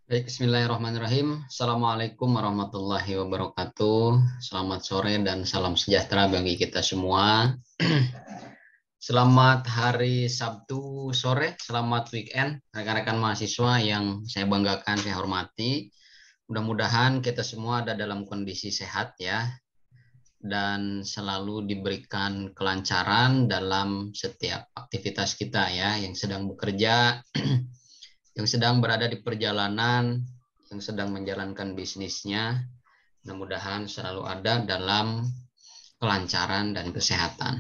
Baik, bismillahirrahmanirrahim. Assalamualaikum warahmatullahi wabarakatuh. Selamat sore dan salam sejahtera bagi kita semua. Selamat hari Sabtu sore, selamat weekend, rekan-rekan mahasiswa yang saya banggakan, saya hormati. Mudah-mudahan kita semua ada dalam kondisi sehat ya, dan selalu diberikan kelancaran dalam setiap aktivitas kita ya, yang sedang bekerja, yang sedang berada di perjalanan, yang sedang menjalankan bisnisnya, mudah-mudahan selalu ada dalam kelancaran dan kesehatan.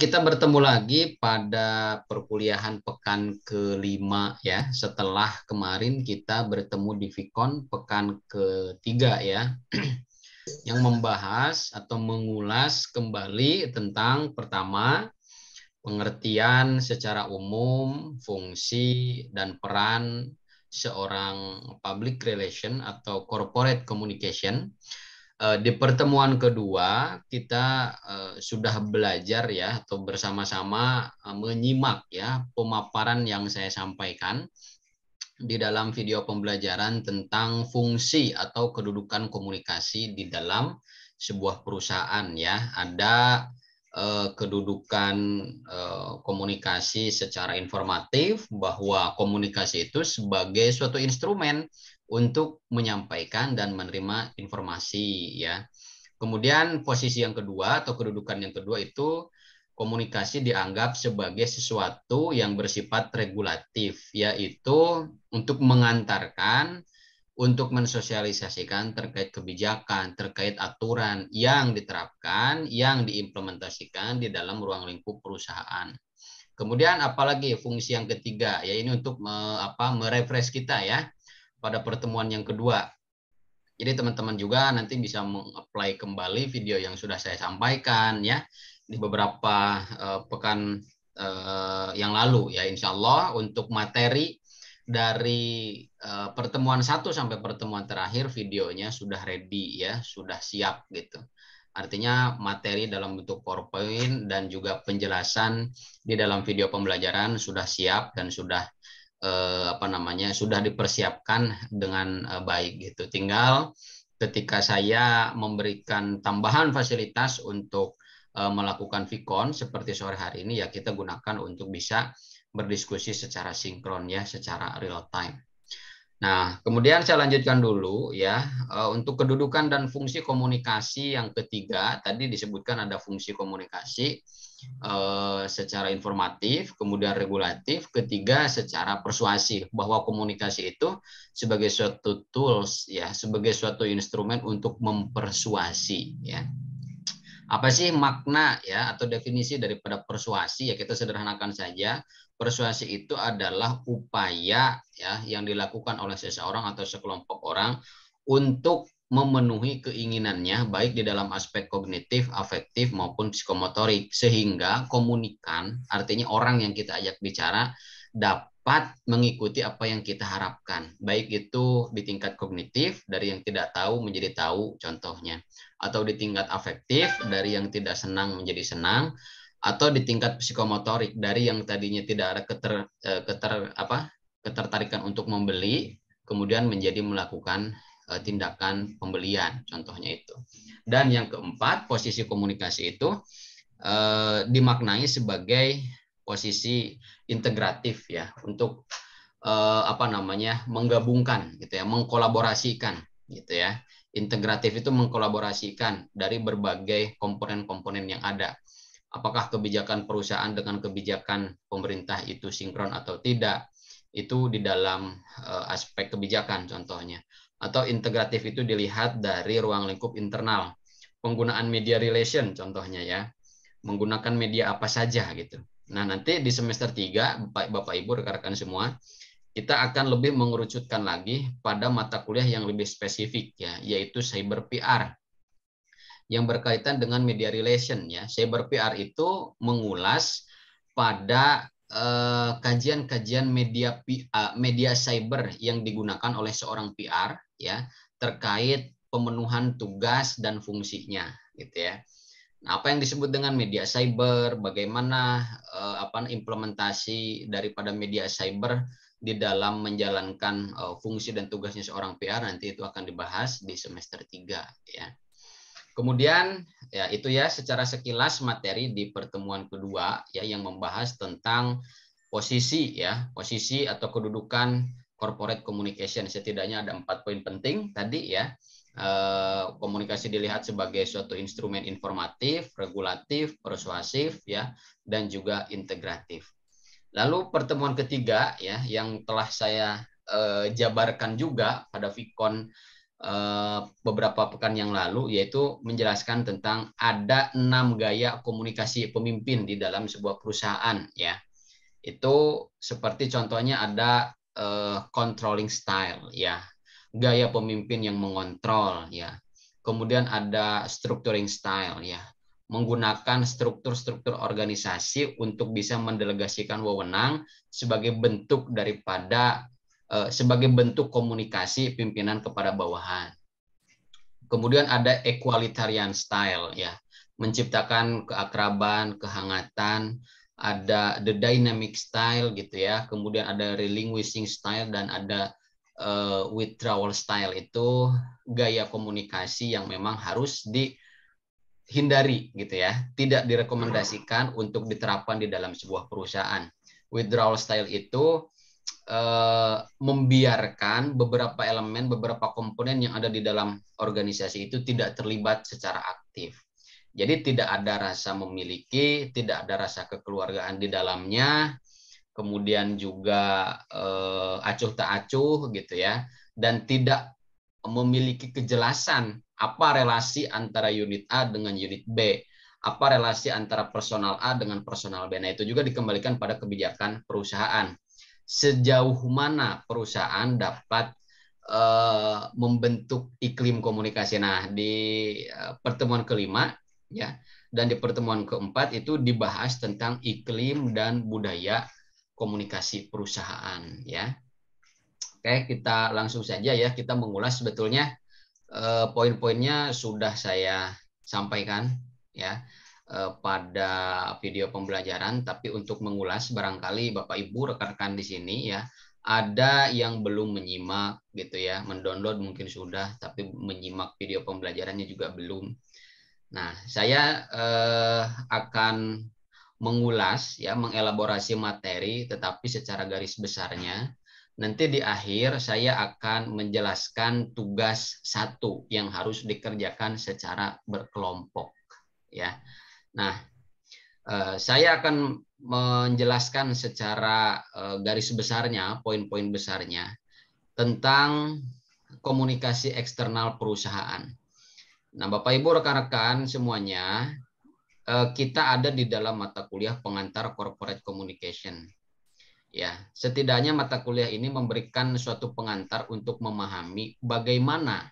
Kita bertemu lagi pada perkuliahan pekan kelima ya, setelah kemarin kita bertemu di Vicon pekan ketiga ya, yang membahas atau mengulas kembali tentang pertama, pengertian secara umum, fungsi, dan peran seorang public relation atau corporate communication. Di pertemuan kedua, kita sudah belajar ya, atau bersama-sama menyimak ya pemaparan yang saya sampaikan di dalam video pembelajaran tentang fungsi atau kedudukan komunikasi di dalam sebuah perusahaan ya. Ada kedudukan komunikasi secara informatif, bahwa komunikasi itu sebagai suatu instrumen untuk menyampaikan dan menerima informasi ya. Kemudian posisi yang kedua atau kedudukan yang kedua itu komunikasi dianggap sebagai sesuatu yang bersifat regulatif, yaitu untuk mengantarkan, untuk mensosialisasikan terkait kebijakan, terkait aturan yang diterapkan, yang diimplementasikan di dalam ruang lingkup perusahaan. Kemudian apalagi fungsi yang ketiga, ya ini untuk merefresh kita ya pada pertemuan yang kedua. Jadi teman-teman juga nanti bisa mengapply kembali video yang sudah saya sampaikan ya di beberapa pekan yang lalu ya, insya Allah untuk materi dari pertemuan 1 sampai pertemuan terakhir videonya sudah ready ya, sudah siap gitu. Artinya materi dalam bentuk PowerPoint dan juga penjelasan di dalam video pembelajaran sudah siap dan sudah sudah dipersiapkan dengan baik gitu. Tinggal ketika saya memberikan tambahan fasilitas untuk melakukan Vicon seperti sore hari ini ya, kita gunakan untuk bisa berdiskusi secara sinkron ya, secara real time. Nah, kemudian saya lanjutkan dulu ya, untuk kedudukan dan fungsi komunikasi yang ketiga, tadi disebutkan ada fungsi komunikasi secara informatif, kemudian regulatif, ketiga secara persuasif, bahwa komunikasi itu sebagai suatu tools ya, sebagai suatu instrumen untuk mempersuasi ya. Apa sih makna ya atau definisi daripada persuasi? Ya kita sederhanakan saja. Persuasi itu adalah upaya ya yang dilakukan oleh seseorang atau sekelompok orang untuk memenuhi keinginannya baik di dalam aspek kognitif, afektif maupun psikomotorik, sehingga komunikan, artinya orang yang kita ajak bicara, dapat mengikuti apa yang kita harapkan, baik itu di tingkat kognitif dari yang tidak tahu menjadi tahu contohnya, atau di tingkat afektif dari yang tidak senang menjadi senang, atau di tingkat psikomotorik dari yang tadinya tidak ada ketertarikan untuk membeli kemudian menjadi melakukan tindakan pembelian, contohnya itu. Dan yang keempat, posisi komunikasi itu dimaknai sebagai posisi integratif ya, untuk menggabungkan gitu ya, mengkolaborasikan gitu ya. Integratif itu mengkolaborasikan dari berbagai komponen-komponen yang ada. Apakah kebijakan perusahaan dengan kebijakan pemerintah itu sinkron atau tidak, itu di dalam aspek kebijakan contohnya. Atau integratif itu dilihat dari ruang lingkup internal, penggunaan media relation contohnya ya, menggunakan media apa saja gitu. Nah nanti di semester 3 Bapak Ibu rekan-rekan semua, kita akan lebih mengerucutkan lagi pada mata kuliah yang lebih spesifik ya, yaitu cyber PR yang berkaitan dengan media relation ya. Cyber PR itu mengulas pada kajian-kajian media cyber yang digunakan oleh seorang PR ya, terkait pemenuhan tugas dan fungsinya gitu ya. Nah, apa yang disebut dengan media cyber, bagaimana implementasi daripada media cyber di dalam menjalankan fungsi dan tugasnya seorang PR, nanti itu akan dibahas di semester 3 ya. Kemudian ya itu ya secara sekilas materi di pertemuan kedua ya yang membahas tentang posisi ya, posisi atau kedudukan corporate communication. Setidaknya ada 4 poin penting tadi ya. Komunikasi dilihat sebagai suatu instrumen informatif, regulatif, persuasif ya, dan juga integratif. Lalu pertemuan ketiga ya yang telah saya jabarkan juga pada Vicon beberapa pekan yang lalu, yaitu menjelaskan tentang ada 6 gaya komunikasi pemimpin di dalam sebuah perusahaan ya. Itu seperti contohnya ada controlling style ya, gaya pemimpin yang mengontrol ya. Kemudian ada structuring style ya, menggunakan struktur-struktur organisasi untuk bisa mendelegasikan wewenang sebagai bentuk daripada sebagai bentuk komunikasi pimpinan kepada bawahan. Kemudian ada equalitarian style ya, menciptakan keakraban, kehangatan, ada the dynamic style gitu ya, kemudian ada relinquishing style dan ada withdrawal style. Itu gaya komunikasi yang memang harus dihindari gitu ya, tidak direkomendasikan untuk diterapkan di dalam sebuah perusahaan. Withdrawal style itu membiarkan beberapa elemen, beberapa komponen yang ada di dalam organisasi itu tidak terlibat secara aktif. Jadi tidak ada rasa memiliki, tidak ada rasa kekeluargaan di dalamnya, kemudian juga acuh tak acuh gitu ya, dan tidak memiliki kejelasan apa relasi antara unit A dengan unit B, apa relasi antara personal A dengan personal B. Nah itu juga dikembalikan pada kebijakan perusahaan. Sejauh mana perusahaan dapat membentuk iklim komunikasi. Nah di pertemuan kelima ya dan di pertemuan keempat itu dibahas tentang iklim dan budaya komunikasi perusahaan ya. Oke, kita langsung saja ya, kita mengulas. Sebetulnya poin-poinnya sudah saya sampaikan ya pada video pembelajaran, tapi untuk mengulas barangkali Bapak Ibu rekan-rekan di sini ya ada yang belum menyimak gitu ya, mendownload mungkin sudah tapi menyimak video pembelajarannya juga belum. Nah, saya akan mengulas ya, mengelaborasi materi tetapi secara garis besarnya. Nanti di akhir saya akan menjelaskan tugas satu yang harus dikerjakan secara berkelompok ya. Nah, saya akan menjelaskan secara garis besarnya, poin-poin besarnya tentang komunikasi eksternal perusahaan. Nah, Bapak Ibu rekan-rekan semuanya, kita ada di dalam mata kuliah pengantar corporate communication. Ya, setidaknya mata kuliah ini memberikan suatu pengantar untuk memahami bagaimana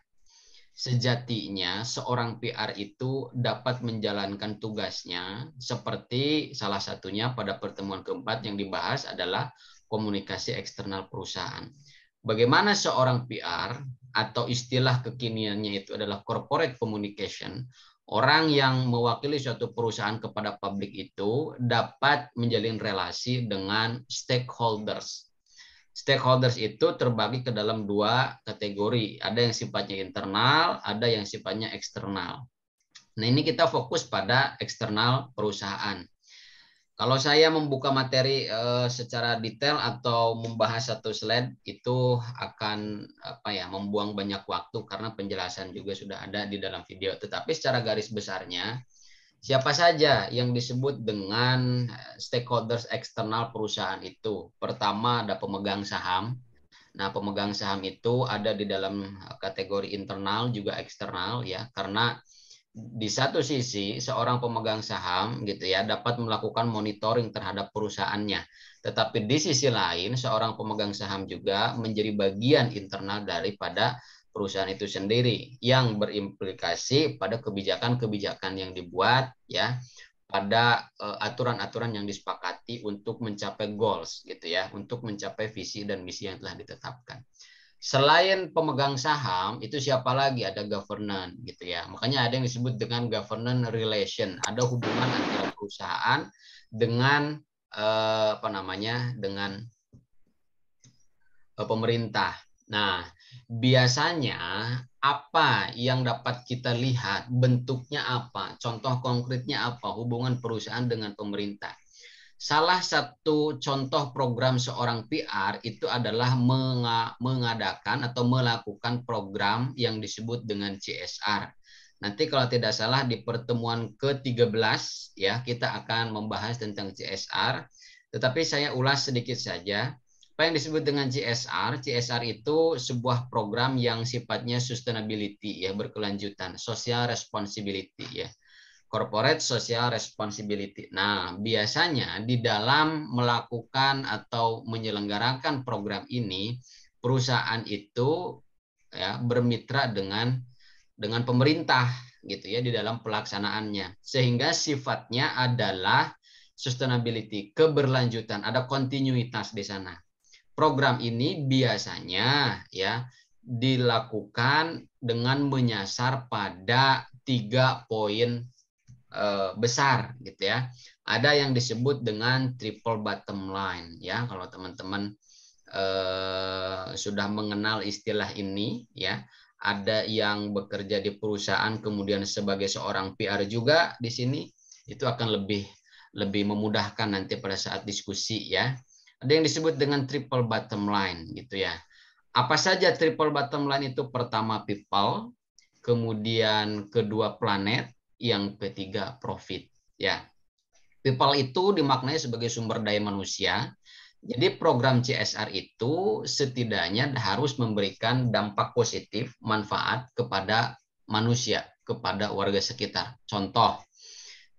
sejatinya seorang PR itu dapat menjalankan tugasnya, seperti salah satunya pada pertemuan keempat yang dibahas adalah komunikasi eksternal perusahaan. Bagaimana seorang PR atau istilah kekiniannya itu adalah corporate communication, orang yang mewakili suatu perusahaan kepada publik itu dapat menjalin relasi dengan stakeholders. Stakeholders itu terbagi ke dalam 2 kategori. Ada yang sifatnya internal, ada yang sifatnya eksternal. Nah, ini kita fokus pada eksternal perusahaan. Kalau saya membuka materi secara detail atau membahas satu slide itu akan membuang banyak waktu karena penjelasan juga sudah ada di dalam video. Tetapi secara garis besarnya, siapa saja yang disebut dengan stakeholders eksternal perusahaan itu? Pertama ada pemegang saham. Nah, pemegang saham itu ada di dalam kategori internal juga eksternal ya, karena di satu sisi seorang pemegang saham gitu ya dapat melakukan monitoring terhadap perusahaannya, tetapi di sisi lain seorang pemegang saham juga menjadi bagian internal daripada perusahaan itu sendiri yang berimplikasi pada kebijakan-kebijakan yang dibuat ya, pada aturan-aturan yang disepakati untuk mencapai goals gitu ya, untuk mencapai visi dan misi yang telah ditetapkan. Selain pemegang saham, itu siapa lagi? Ada governance gitu ya. Makanya ada yang disebut dengan governance relation. Ada hubungan antara perusahaan dengan dengan pemerintah. Nah, biasanya apa yang dapat kita lihat, bentuknya apa, contoh konkretnya apa, hubungan perusahaan dengan pemerintah. Salah satu contoh program seorang PR itu adalah mengadakan atau melakukan program yang disebut dengan CSR. Nanti kalau tidak salah di pertemuan ke-13 ya kita akan membahas tentang CSR. Tetapi saya ulas sedikit saja. Apa yang disebut dengan CSR? CSR itu sebuah program yang sifatnya sustainability ya, berkelanjutan, social responsibility ya. Corporate Social Responsibility. Nah, biasanya di dalam melakukan atau menyelenggarakan program ini, perusahaan itu ya bermitra dengan pemerintah gitu ya di dalam pelaksanaannya. Sehingga sifatnya adalah sustainability, keberlanjutan, ada kontinuitas di sana. Program ini biasanya ya dilakukan dengan menyasar pada 3 poin besar gitu ya. Ada yang disebut dengan triple bottom line ya. Kalau teman-teman sudah mengenal istilah ini ya. Ada yang bekerja di perusahaan kemudian sebagai seorang PR juga di sini, itu akan lebih memudahkan nanti pada saat diskusi ya. Ada yang disebut dengan triple bottom line gitu ya. Apa saja triple bottom line itu? Pertama people, kemudian kedua planet, yang ketiga profit ya. People itu dimaknai sebagai sumber daya manusia. Jadi program CSR itu setidaknya harus memberikan dampak positif, manfaat kepada manusia, kepada warga sekitar. Contoh,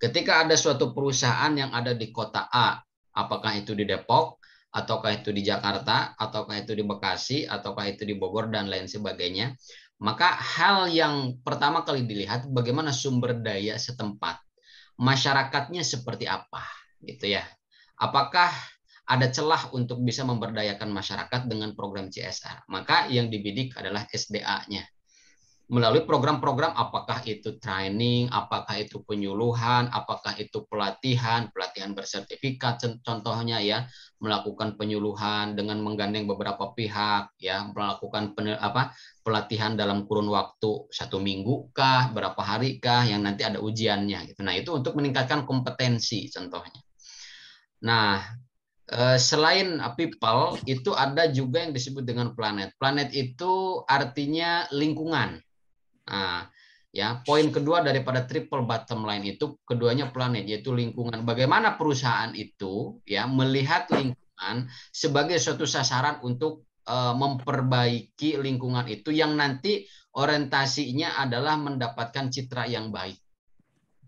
ketika ada suatu perusahaan yang ada di kota A, apakah itu di Depok, ataukah itu di Jakarta, ataukah itu di Bekasi, ataukah itu di Bogor, dan lain sebagainya, maka hal yang pertama kali dilihat bagaimana sumber daya setempat, masyarakatnya seperti apa, gitu ya. Apakah ada celah untuk bisa memberdayakan masyarakat dengan program CSR? Maka yang dibidik adalah SDA-nya. Melalui program-program apakah itu training, apakah itu penyuluhan, apakah itu pelatihan bersertifikat contohnya ya, melakukan penyuluhan dengan menggandeng beberapa pihak ya, melakukan pelatihan dalam kurun waktu 1 minggu kah, berapa hari kah yang nanti ada ujiannya gitu. Nah, itu untuk meningkatkan kompetensi contohnya. Nah, selain people itu ada juga yang disebut dengan planet. Planet itu artinya lingkungan. Nah, ya, poin kedua daripada triple bottom line itu keduanya planet, yaitu lingkungan. Bagaimana perusahaan itu ya melihat lingkungan sebagai suatu sasaran untuk memperbaiki lingkungan itu yang nanti orientasinya adalah mendapatkan citra yang baik.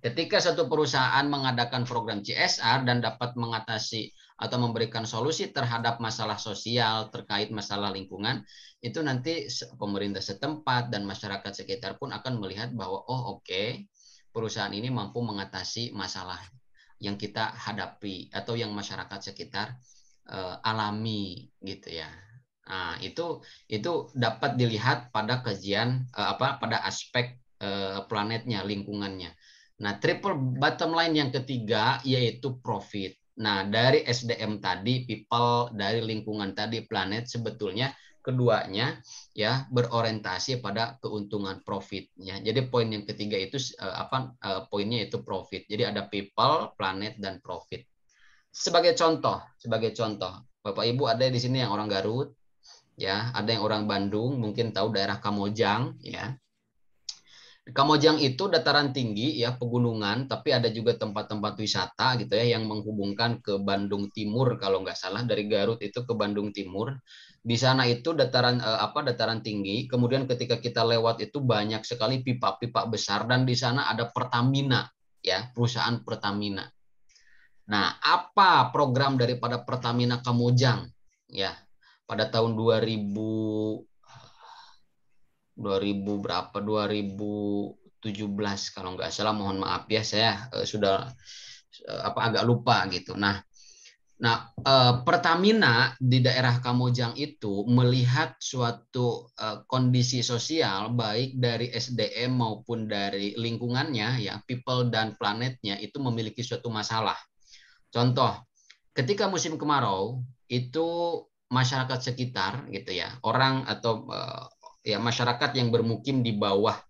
Ketika satu perusahaan mengadakan program CSR dan dapat mengatasi atau memberikan solusi terhadap masalah sosial terkait masalah lingkungan, itu nanti pemerintah setempat dan masyarakat sekitar pun akan melihat bahwa oh oke, perusahaan ini mampu mengatasi masalah yang kita hadapi atau yang masyarakat sekitar alami gitu ya. Nah, itu dapat dilihat pada kajian pada aspek planetnya, lingkungannya. Nah, triple bottom line yang ketiga yaitu profit. Nah, dari SDM tadi, people, dari lingkungan tadi, planet, sebetulnya keduanya ya berorientasi pada keuntungan profit ya. Jadi poin yang ketiga itu poinnya itu profit. Jadi ada people, planet, dan profit. Sebagai contoh, Bapak Ibu ada di sini yang orang Garut ya, ada yang orang Bandung, mungkin tahu daerah Kamojang ya. Kamojang itu dataran tinggi ya, pegunungan, tapi ada juga tempat-tempat wisata gitu ya yang menghubungkan ke Bandung Timur kalau nggak salah, dari Garut itu ke Bandung Timur. Di sana itu dataran tinggi. Kemudian ketika kita lewat itu banyak sekali pipa-pipa besar dan di sana ada Pertamina ya, perusahaan Pertamina. Nah, apa program daripada Pertamina Kamojang ya pada tahun 2000 berapa 2017 kalau nggak salah, mohon maaf ya saya sudah agak lupa gitu. Nah, Pertamina di daerah Kamojang itu melihat suatu kondisi sosial baik dari SDM maupun dari lingkungannya ya, people dan planetnya itu memiliki suatu masalah. Contoh, ketika musim kemarau itu masyarakat sekitar gitu ya, orang atau ya masyarakat yang bermukim di bawah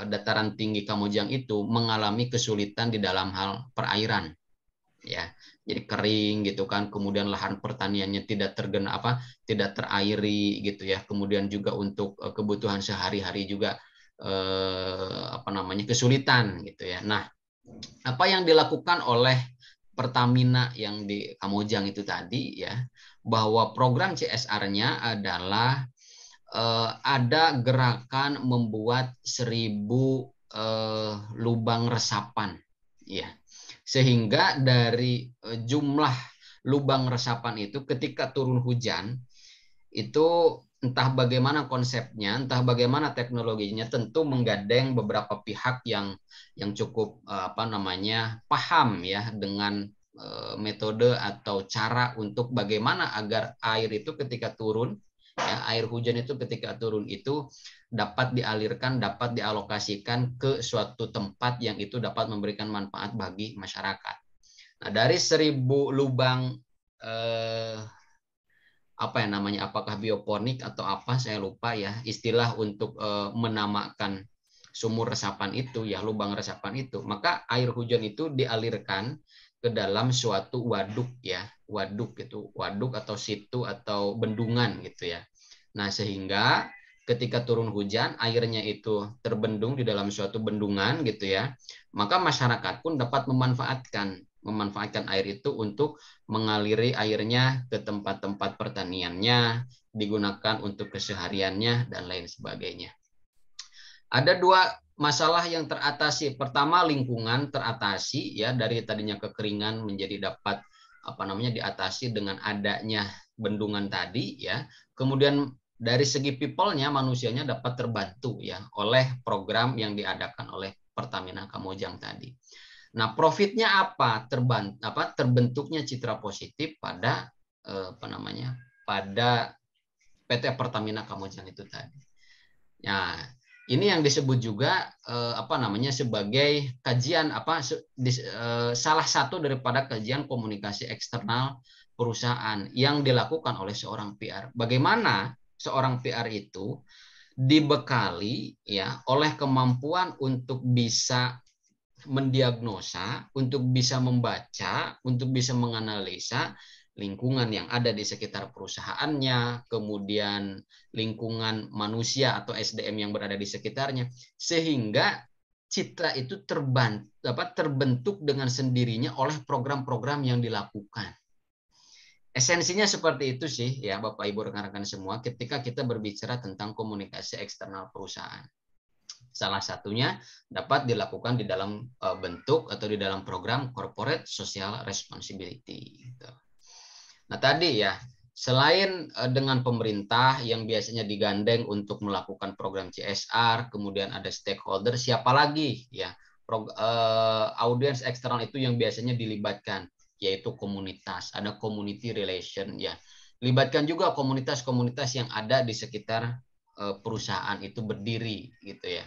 dataran tinggi Kamojang itu mengalami kesulitan di dalam hal perairan ya. Jadi kering gitu kan, kemudian lahan pertaniannya tidak terairi gitu ya. Kemudian juga untuk kebutuhan sehari-hari juga kesulitan gitu ya. Nah, apa yang dilakukan oleh Pertamina yang di Kamojang itu tadi ya, bahwa program CSR-nya adalah ada gerakan membuat 1.000 lubang resapan ya, sehingga dari jumlah lubang resapan itu ketika turun hujan itu entah bagaimana konsepnya, entah bagaimana teknologinya, tentu menggandeng beberapa pihak yang cukup paham ya dengan metode atau cara untuk bagaimana agar air itu ketika turun ya, air hujan itu ketika turun itu dapat dialirkan, dapat dialokasikan ke suatu tempat yang itu dapat memberikan manfaat bagi masyarakat. Nah, dari 1.000 lubang apakah bioponik atau apa, saya lupa ya istilah untuk menamakan sumur resapan itu ya, lubang resapan itu, maka air hujan itu dialirkan ke dalam suatu waduk ya, waduk atau situ atau bendungan gitu ya. Nah, sehingga ketika turun hujan airnya itu terbendung di dalam suatu bendungan gitu ya, maka masyarakat pun dapat memanfaatkan air itu untuk mengaliri airnya ke tempat-tempat pertaniannya, digunakan untuk kesehariannya dan lain sebagainya. Ada 2 masalah yang teratasi. Pertama, lingkungan teratasi ya, dari tadinya kekeringan menjadi dapat diatasi dengan adanya bendungan tadi ya. Kemudian dari segi people-nya, manusianya dapat terbantu ya oleh program yang diadakan oleh Pertamina Kamojang tadi. Nah, profitnya apa? Terbentuknya citra positif pada pada PT Pertamina Kamojang itu tadi. Nah, ini yang disebut juga sebagai kajian salah satu daripada kajian komunikasi eksternal perusahaan yang dilakukan oleh seorang PR. Bagaimana seorang PR itu dibekali ya oleh kemampuan untuk bisa mendiagnosa, untuk bisa membaca, untuk bisa menganalisa lingkungan yang ada di sekitar perusahaannya, kemudian lingkungan manusia atau SDM yang berada di sekitarnya, sehingga citra itu terbentuk dengan sendirinya oleh program-program yang dilakukan. Esensinya seperti itu sih ya Bapak Ibu rekan-rekan semua ketika kita berbicara tentang komunikasi eksternal perusahaan. Salah satunya dapat dilakukan di dalam bentuk atau di dalam program corporate social responsibility. Nah tadi ya, selain dengan pemerintah yang biasanya digandeng untuk melakukan program CSR, kemudian ada stakeholder, siapa lagi ya audiens eksternal itu yang biasanya dilibatkan, yaitu komunitas, ada community relation ya. Libatkan juga komunitas-komunitas yang ada di sekitar perusahaan itu berdiri gitu ya.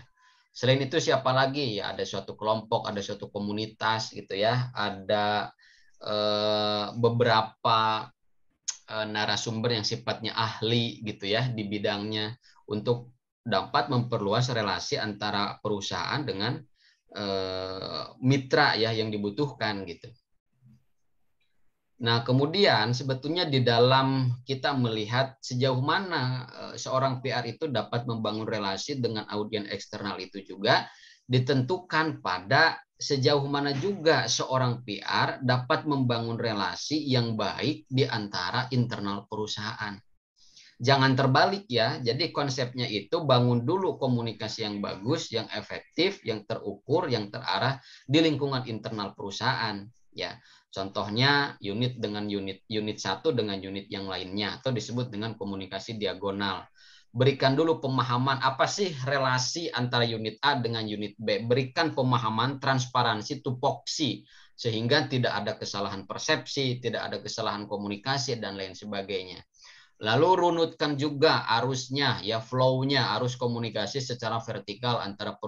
Selain itu siapa lagi ya, ada suatu kelompok, ada suatu komunitas gitu ya, ada beberapa narasumber yang sifatnya ahli gitu ya di bidangnya untuk dapat memperluas relasi antara perusahaan dengan mitra ya yang dibutuhkan gitu. Nah, kemudian sebetulnya di dalam kita melihat sejauh mana seorang PR itu dapat membangun relasi dengan audiens eksternal itu juga ditentukan pada sejauh mana juga seorang PR dapat membangun relasi yang baik di antara internal perusahaan. Jangan terbalik ya, jadi konsepnya itu bangun dulu komunikasi yang bagus, yang efektif, yang terukur, yang terarah di lingkungan internal perusahaan. Ya, contohnya unit dengan unit satu dengan unit yang lainnya, atau disebut dengan komunikasi diagonal. Berikan dulu pemahaman apa sih relasi antara unit A dengan unit B. Berikan pemahaman transparansi, tupoksi, sehingga tidak ada kesalahan persepsi, tidak ada kesalahan komunikasi, dan lain sebagainya. Lalu runutkan juga arusnya, ya flow-nya, arus komunikasi secara vertikal antara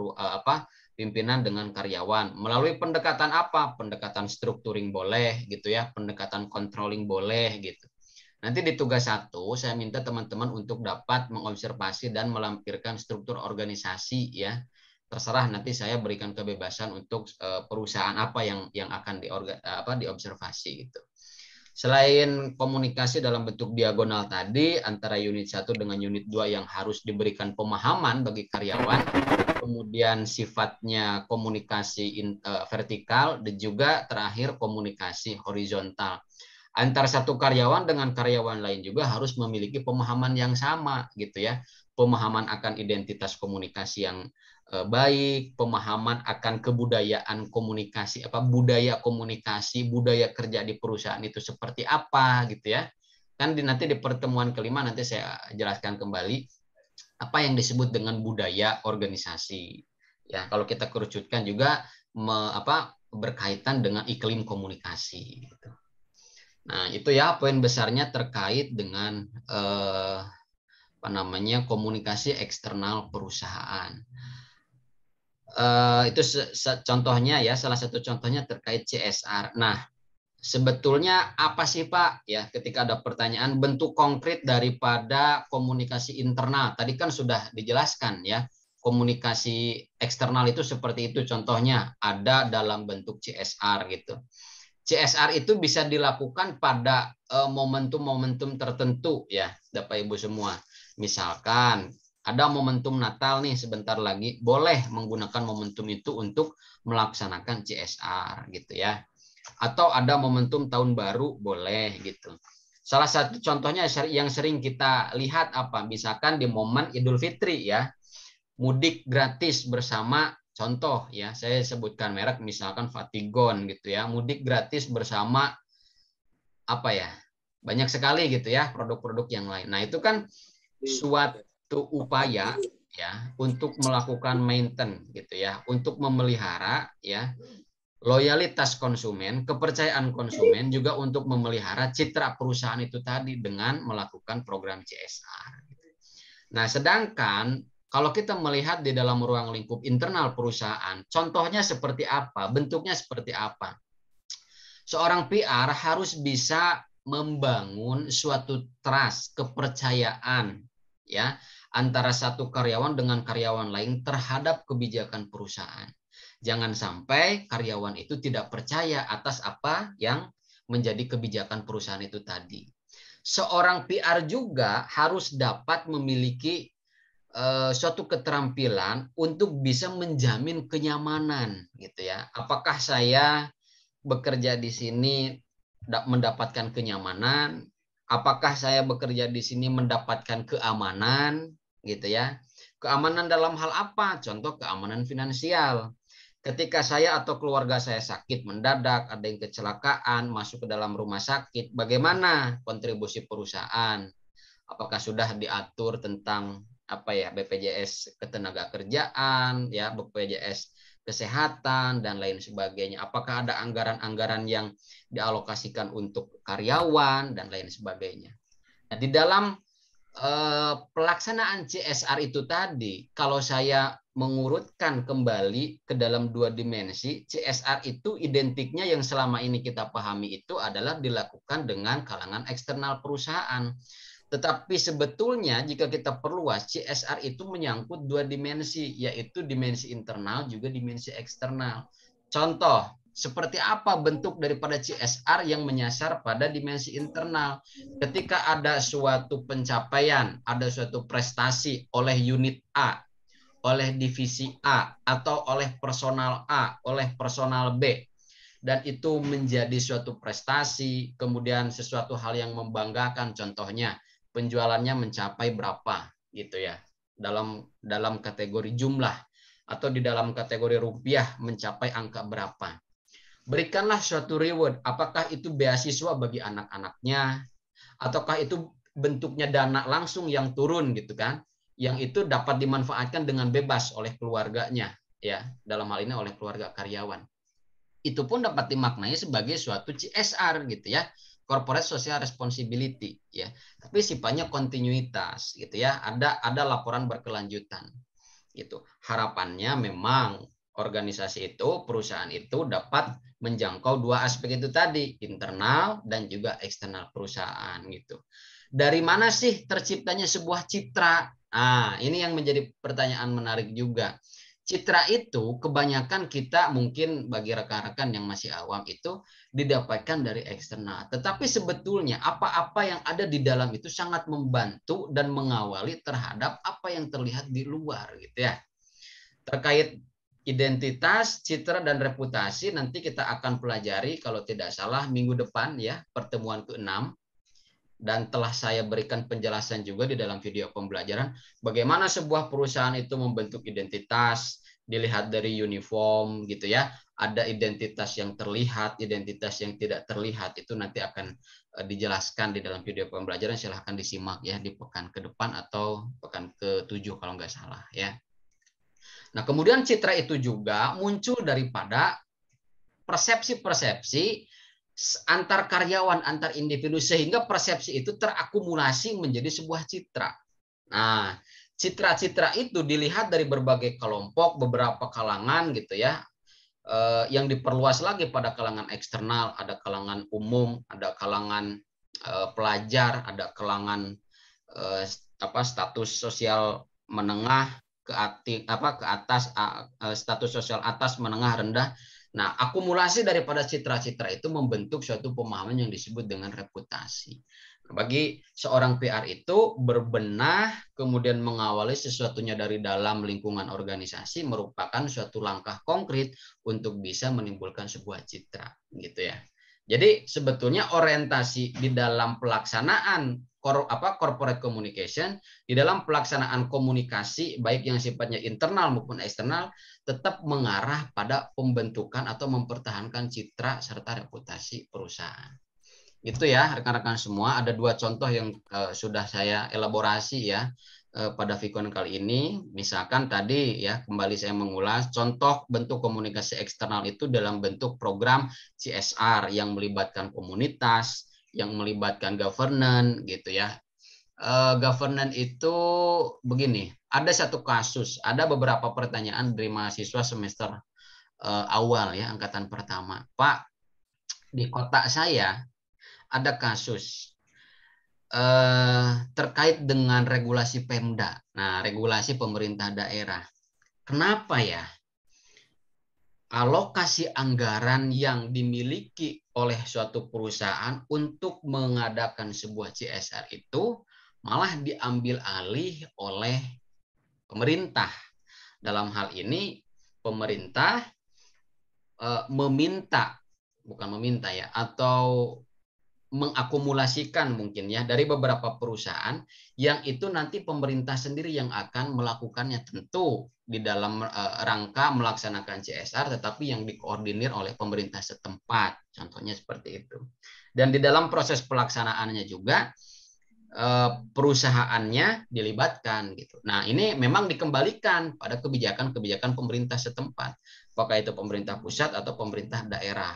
pimpinan dengan karyawan. Melalui pendekatan apa? Pendekatan structuring boleh gitu ya, pendekatan controlling boleh gitu. Nanti di tugas 1 saya minta teman-teman untuk dapat mengobservasi dan melampirkan struktur organisasi ya. Terserah nanti saya berikan kebebasan untuk perusahaan apa yang akan diobservasi gitu. Selain komunikasi dalam bentuk diagonal tadi antara unit 1 dengan unit 2 yang harus diberikan pemahaman bagi karyawan, kemudian sifatnya komunikasi vertikal, dan juga terakhir komunikasi horizontal. Antar satu karyawan dengan karyawan lain juga harus memiliki pemahaman yang sama gitu ya. Pemahaman akan identitas komunikasi yang baik, pemahaman akan kebudayaan komunikasi, budaya komunikasi, budaya kerja di perusahaan itu seperti apa gitu ya. Kan nanti di pertemuan kelima nanti saya jelaskan kembali apa yang disebut dengan budaya organisasi. Ya, kalau kita kerucutkan juga berkaitan dengan iklim komunikasi gitu. Nah, itu ya poin besarnya terkait dengan komunikasi eksternal perusahaan. Itu contohnya ya, salah satu contohnya terkait CSR. Nah, sebetulnya apa sih Pak? Ya, ketika ada pertanyaan bentuk konkret daripada komunikasi internal. Tadi kan sudah dijelaskan ya, komunikasi eksternal itu seperti itu contohnya ada dalam bentuk CSR gitu. CSR itu bisa dilakukan pada momentum-momentum tertentu ya, Bapak Ibu semua. Misalkan ada momentum Natal nih sebentar lagi, boleh menggunakan momentum itu untuk melaksanakan CSR gitu ya. Atau ada momentum tahun baru, boleh gitu. Salah satu contohnya yang sering kita lihat apa? Misalkan di momen Idul Fitri ya, mudik gratis bersama, contoh ya, saya sebutkan merek misalkan Fatigon gitu ya, mudik gratis bersama banyak sekali gitu ya produk-produk yang lain. Nah, itu kan suatu upaya ya untuk melakukan maintenance gitu ya, untuk memelihara ya loyalitas konsumen, kepercayaan konsumen, juga untuk memelihara citra perusahaan itu tadi dengan melakukan program CSR. Nah, sedangkan kalau kita melihat di dalam ruang lingkup internal perusahaan, contohnya seperti apa, bentuknya seperti apa. Seorang PR harus bisa membangun suatu trust, kepercayaan ya antara satu karyawan dengan karyawan lain terhadap kebijakan perusahaan. Jangan sampai karyawan itu tidak percaya atas apa yang menjadi kebijakan perusahaan itu tadi. Seorang PR juga harus dapat memiliki suatu keterampilan untuk bisa menjamin kenyamanan gitu ya. Apakah saya bekerja di sini mendapatkan kenyamanan? Apakah saya bekerja di sini mendapatkan keamanan gitu ya? Keamanan dalam hal apa? Contoh keamanan finansial. Ketika saya atau keluarga saya sakit mendadak, ada yang kecelakaan, masuk ke dalam rumah sakit, bagaimana kontribusi perusahaan? Apakah sudah diatur tentang BPJS ketenagakerjaan, ya BPJS kesehatan dan lain sebagainya? Apakah ada anggaran-anggaran yang dialokasikan untuk karyawan dan lain sebagainya? Nah, di dalam pelaksanaan CSR itu tadi, kalau saya mengurutkan kembali ke dalam 2 dimensi, CSR itu identiknya yang selama ini kita pahami itu adalah dilakukan dengan kalangan eksternal perusahaan. Tetapi sebetulnya jika kita perluas, CSR itu menyangkut 2 dimensi, yaitu dimensi internal juga dimensi eksternal. Contoh, seperti apa bentuk daripada CSR yang menyasar pada dimensi internal? Ketika ada suatu pencapaian, ada suatu prestasi oleh unit A, oleh divisi A, atau oleh personal A, oleh personal B, dan itu menjadi suatu prestasi, kemudian sesuatu hal yang membanggakan, contohnya penjualannya mencapai berapa gitu ya, dalam kategori jumlah atau di dalam kategori rupiah mencapai angka berapa. Berikanlah suatu reward, apakah itu beasiswa bagi anak-anaknya, ataukah itu bentuknya dana langsung yang turun gitu kan, yang itu dapat dimanfaatkan dengan bebas oleh keluarganya ya, dalam hal ini oleh keluarga karyawan. Itu pun dapat dimaknai sebagai suatu CSR gitu ya, corporate social responsibility ya, tapi sifatnya kontinuitas gitu ya, ada laporan berkelanjutan gitu. Harapannya memang organisasi itu, perusahaan itu dapat menjangkau dua aspek itu tadi, internal dan juga eksternal perusahaan gitu. Dari mana sih terciptanya sebuah citra? Nah, ini yang menjadi pertanyaan menarik juga. Citra itu kebanyakan kita mungkin bagi rekan-rekan yang masih awam itu didapatkan dari eksternal. Tetapi sebetulnya apa-apa yang ada di dalam itu sangat membantu dan mengawali terhadap apa yang terlihat di luar gitu ya. Terkait identitas, citra, dan reputasi nanti kita akan pelajari kalau tidak salah minggu depan ya, pertemuan ke-6. Dan telah saya berikan penjelasan juga di dalam video pembelajaran bagaimana sebuah perusahaan itu membentuk identitas, dilihat dari uniform gitu ya. Ada identitas yang terlihat, identitas yang tidak terlihat, itu nanti akan dijelaskan di dalam video pembelajaran. Silahkan disimak ya di pekan ke depan atau pekan ke-7 kalau nggak salah ya. Nah, kemudian citra itu juga muncul daripada persepsi-persepsi antar karyawan, antar individu, sehingga persepsi itu terakumulasi menjadi sebuah citra. Nah, citra-citra itu dilihat dari berbagai kelompok, beberapa kalangan gitu ya, yang diperluas lagi pada kalangan eksternal, ada kalangan umum, ada kalangan pelajar, ada kalangan status sosial menengah ke atas, status sosial atas, menengah, rendah. Nah, akumulasi daripada citra-citra itu membentuk suatu pemahaman yang disebut dengan reputasi. Bagi seorang PR itu berbenah kemudian mengawali sesuatunya dari dalam lingkungan organisasi merupakan suatu langkah konkret untuk bisa menimbulkan sebuah citra gitu ya. Jadi sebetulnya orientasi di dalam pelaksanaan corporate communication, di dalam pelaksanaan komunikasi baik yang sifatnya internal maupun eksternal tetap mengarah pada pembentukan atau mempertahankan citra serta reputasi perusahaan. Itu ya rekan-rekan semua, ada dua contoh yang sudah saya elaborasi ya pada Vicon kali ini. Misalkan tadi ya, kembali saya mengulas contoh bentuk komunikasi eksternal itu dalam bentuk program CSR yang melibatkan komunitas, yang melibatkan governance gitu ya. Governance itu begini, ada satu kasus, ada beberapa pertanyaan dari mahasiswa semester awal ya, angkatan pertama. Pak, di kota saya ada kasus terkait dengan regulasi Pemda. Nah, regulasi pemerintah daerah. Kenapa ya? Alokasi anggaran yang dimiliki oleh suatu perusahaan untuk mengadakan sebuah CSR itu malah diambil alih oleh pemerintah. Dalam hal ini pemerintah bukan meminta ya, atau mengakumulasikan mungkin ya dari beberapa perusahaan yang itu nanti pemerintah sendiri yang akan melakukannya, tentu di dalam rangka melaksanakan CSR tetapi yang dikoordinir oleh pemerintah setempat, contohnya seperti itu. Dan di dalam proses pelaksanaannya juga perusahaannya dilibatkan gitu. Nah, ini memang dikembalikan pada kebijakan-kebijakan pemerintah setempat, apakah itu pemerintah pusat atau pemerintah daerah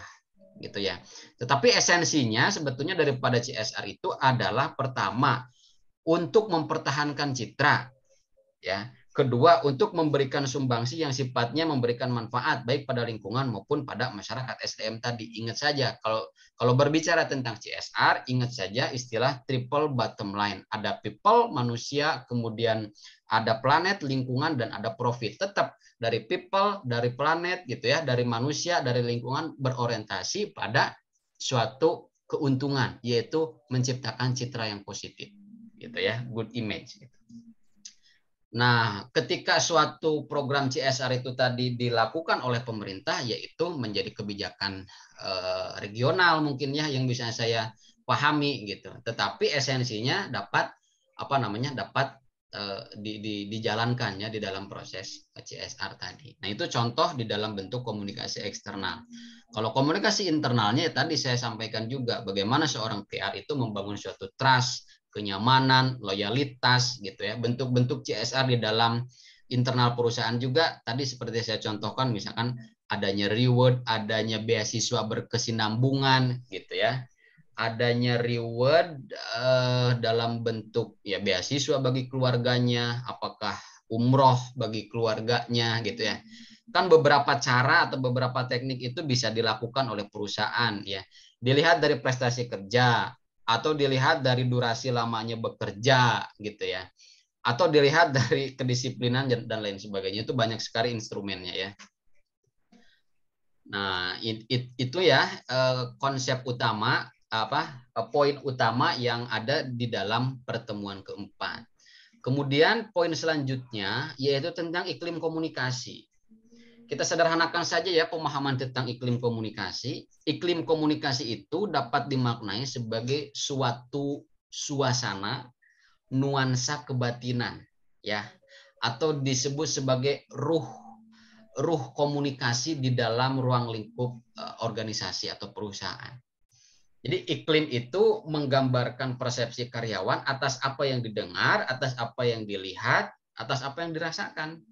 gitu ya. Tetapi esensinya sebetulnya daripada CSR itu adalah pertama untuk mempertahankan citra ya. Kedua, untuk memberikan sumbangsi yang sifatnya memberikan manfaat baik pada lingkungan maupun pada masyarakat. SDM tadi ingat saja kalau berbicara tentang CSR, ingat saja istilah triple bottom line. Ada people, manusia, kemudian ada planet, lingkungan, dan ada profit. Tetap dari people, dari planet gitu ya, dari manusia, dari lingkungan berorientasi pada suatu keuntungan, yaitu menciptakan citra yang positif gitu ya, good image gitu. Nah, ketika suatu program CSR itu tadi dilakukan oleh pemerintah, yaitu menjadi kebijakan regional mungkin ya yang bisa saya pahami gitu. Tetapi esensinya dapat dijalankan ya di dalam proses CSR tadi. Nah, itu contoh di dalam bentuk komunikasi eksternal. Kalau komunikasi internalnya tadi saya sampaikan juga bagaimana seorang PR itu membangun suatu trust, kenyamanan, loyalitas gitu ya. Bentuk-bentuk CSR di dalam internal perusahaan juga tadi seperti saya contohkan, misalkan adanya reward, adanya beasiswa berkesinambungan gitu ya. Adanya reward dalam bentuk ya beasiswa bagi keluarganya, apakah umroh bagi keluarganya gitu ya. Kan beberapa cara atau beberapa teknik itu bisa dilakukan oleh perusahaan ya. Dilihat dari prestasi kerja atau dilihat dari durasi lamanya bekerja gitu ya. Atau dilihat dari kedisiplinan dan lain sebagainya. Itu banyak sekali instrumennya ya. Nah, itu ya konsep utama poin utama yang ada di dalam pertemuan keempat. Kemudian poin selanjutnya yaitu tentang iklim komunikasi. Kita sederhanakan saja ya pemahaman tentang iklim komunikasi. Iklim komunikasi itu dapat dimaknai sebagai suatu suasana nuansa kebatinan ya, atau disebut sebagai ruh komunikasi di dalam ruang lingkup organisasi atau perusahaan. Jadi iklim itu menggambarkan persepsi karyawan atas apa yang didengar, atas apa yang dilihat, atas apa yang dirasakan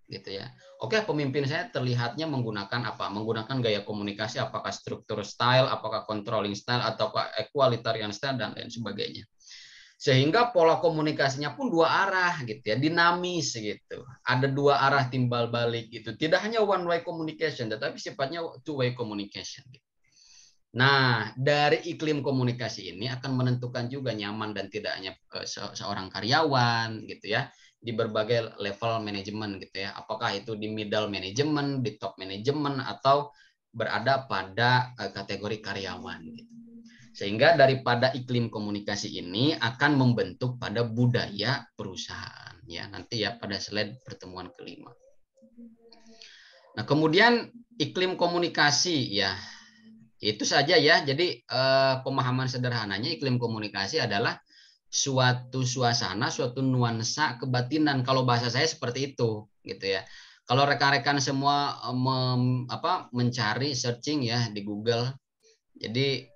gitu ya. Oke, pemimpin saya terlihatnya menggunakan apa? Menggunakan gaya komunikasi, apakah struktur style, apakah controlling style, ataukah equalitarian style dan lain sebagainya. Sehingga pola komunikasinya pun dua arah gitu ya, dinamis gitu. Ada dua arah timbal balik gitu. Tidak hanya one way communication, tetapi sifatnya two way communication gitu. Nah, dari iklim komunikasi ini akan menentukan juga nyaman dan tidaknya seorang karyawan gitu ya di berbagai level manajemen gitu ya. Apakah itu di middle management, di top management atau berada pada kategori karyawan gitu. Sehingga daripada iklim komunikasi ini akan membentuk pada budaya perusahaan ya. Nanti ya pada slide pertemuan kelima. Nah, kemudian iklim komunikasi ya. Itu saja ya. Jadi pemahaman sederhananya iklim komunikasi adalah suatu suasana, suatu nuansa kebatinan. Kalau bahasa saya seperti itu, gitu ya. Kalau rekan-rekan semua mencari searching ya di Google, jadi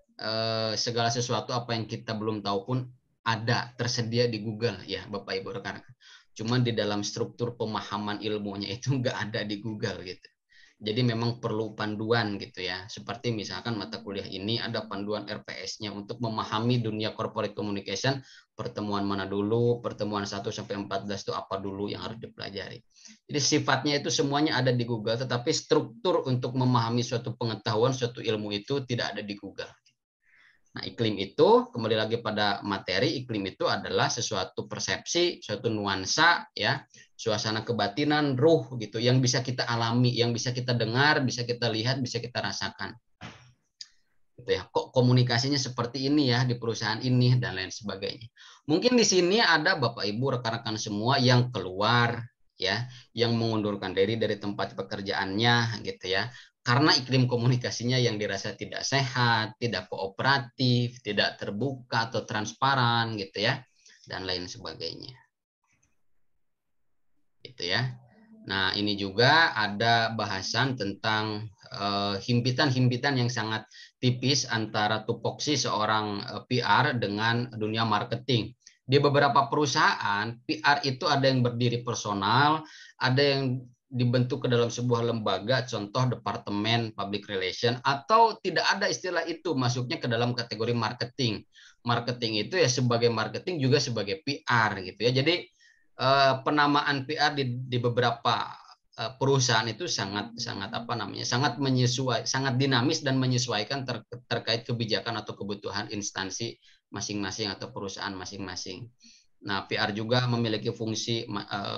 segala sesuatu apa yang kita belum tahu pun ada tersedia di Google ya, Bapak Ibu rekan-rekan. Cuman di dalam struktur pemahaman ilmunya itu nggak ada di Google gitu. Jadi memang perlu panduan gitu ya. Seperti misalkan mata kuliah ini ada panduan RPS-nya untuk memahami dunia corporate communication, pertemuan mana dulu, pertemuan 1 sampai 14 itu apa dulu yang harus dipelajari. Jadi sifatnya itu semuanya ada di Google, tetapi struktur untuk memahami suatu pengetahuan, suatu ilmu itu tidak ada di Google. Nah, iklim itu kembali lagi pada materi, iklim itu adalah sesuatu persepsi, suatu nuansa ya, suasana kebatinan, ruh gitu yang bisa kita alami, yang bisa kita dengar, bisa kita lihat, bisa kita rasakan. Gitu ya. Kok komunikasinya seperti ini ya di perusahaan ini dan lain sebagainya. Mungkin di sini ada Bapak Ibu rekan-rekan semua yang keluar ya, yang mengundurkan diri dari tempat pekerjaannya gitu ya. Karena iklim komunikasinya yang dirasa tidak sehat, tidak kooperatif, tidak terbuka atau transparan gitu ya, dan lain sebagainya. Gitu ya. Nah, ini juga ada bahasan tentang himpitan-himpitan yang sangat tipis antara tupoksi seorang PR dengan dunia marketing. Di beberapa perusahaan, PR itu ada yang berdiri personal, ada yang dibentuk ke dalam sebuah lembaga, contoh departemen public relation, atau tidak ada istilah itu masuknya ke dalam kategori marketing. Marketing itu ya sebagai marketing juga sebagai PR gitu ya. Jadi penamaan PR di beberapa perusahaan itu sangat sangat dinamis dan menyesuaikan terkait kebijakan atau kebutuhan instansi masing-masing atau perusahaan masing-masing. Nah, PR juga memiliki fungsi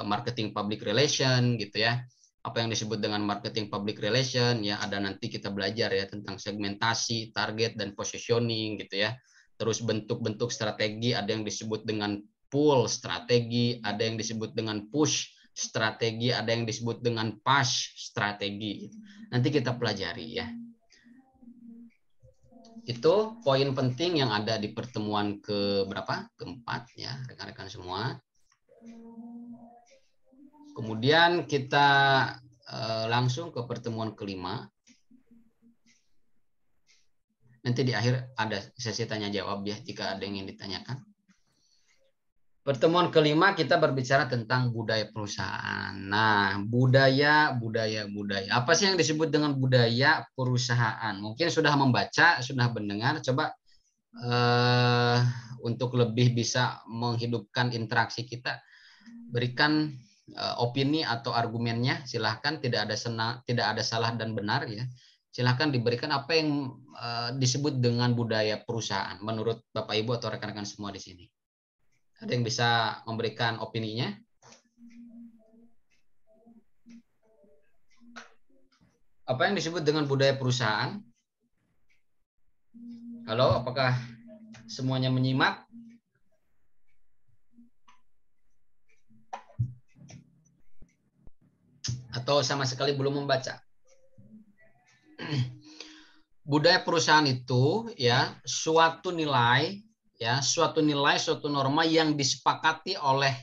marketing public relation gitu ya. Apa yang disebut dengan marketing public relation ya, ada nanti kita belajar ya tentang segmentasi, target dan positioning gitu ya. Terus bentuk-bentuk strategi ada yang disebut dengan pull strategi, ada yang disebut dengan push strategi, ada yang disebut dengan push strategi. Nanti kita pelajari ya. Itu poin penting yang ada di pertemuan keempat ya, rekan-rekan semua. Kemudian kita langsung ke pertemuan kelima. Nanti di akhir ada sesi tanya jawab ya jika ada yang ingin ditanyakan. Pertemuan kelima kita berbicara tentang budaya perusahaan. Nah, budaya. Apa sih yang disebut dengan budaya perusahaan? Mungkin sudah membaca, sudah mendengar. Coba untuk lebih bisa menghidupkan interaksi kita, berikan opini atau argumennya, silahkan, tidak ada salah dan benar ya. Silahkan diberikan apa yang disebut dengan budaya perusahaan menurut Bapak Ibu atau rekan-rekan semua di sini. Ada yang bisa memberikan opininya? Apa yang disebut dengan budaya perusahaan? Halo, apakah semuanya menyimak? Atau sama sekali belum membaca? Budaya perusahaan itu ya suatu nilai, suatu norma yang disepakati oleh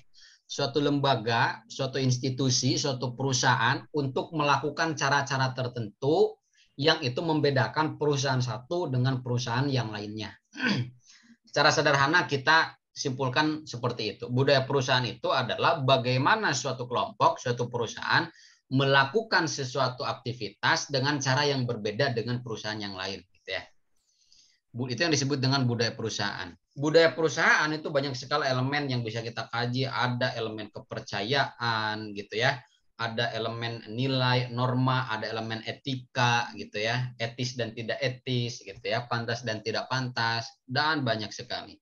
suatu lembaga, suatu institusi, suatu perusahaan untuk melakukan cara-cara tertentu yang itu membedakan perusahaan satu dengan perusahaan yang lainnya. Secara sederhana kita simpulkan seperti itu. Budaya perusahaan itu adalah bagaimana suatu kelompok, suatu perusahaan melakukan sesuatu aktivitas dengan cara yang berbeda dengan perusahaan yang lain, gitu ya. Itu yang disebut dengan budaya perusahaan. Budaya perusahaan itu banyak sekali elemen yang bisa kita kaji. Ada elemen kepercayaan, gitu ya. Ada elemen nilai, norma, ada elemen etika, gitu ya. Etis dan tidak etis, gitu ya. Pantas dan tidak pantas, dan banyak sekali.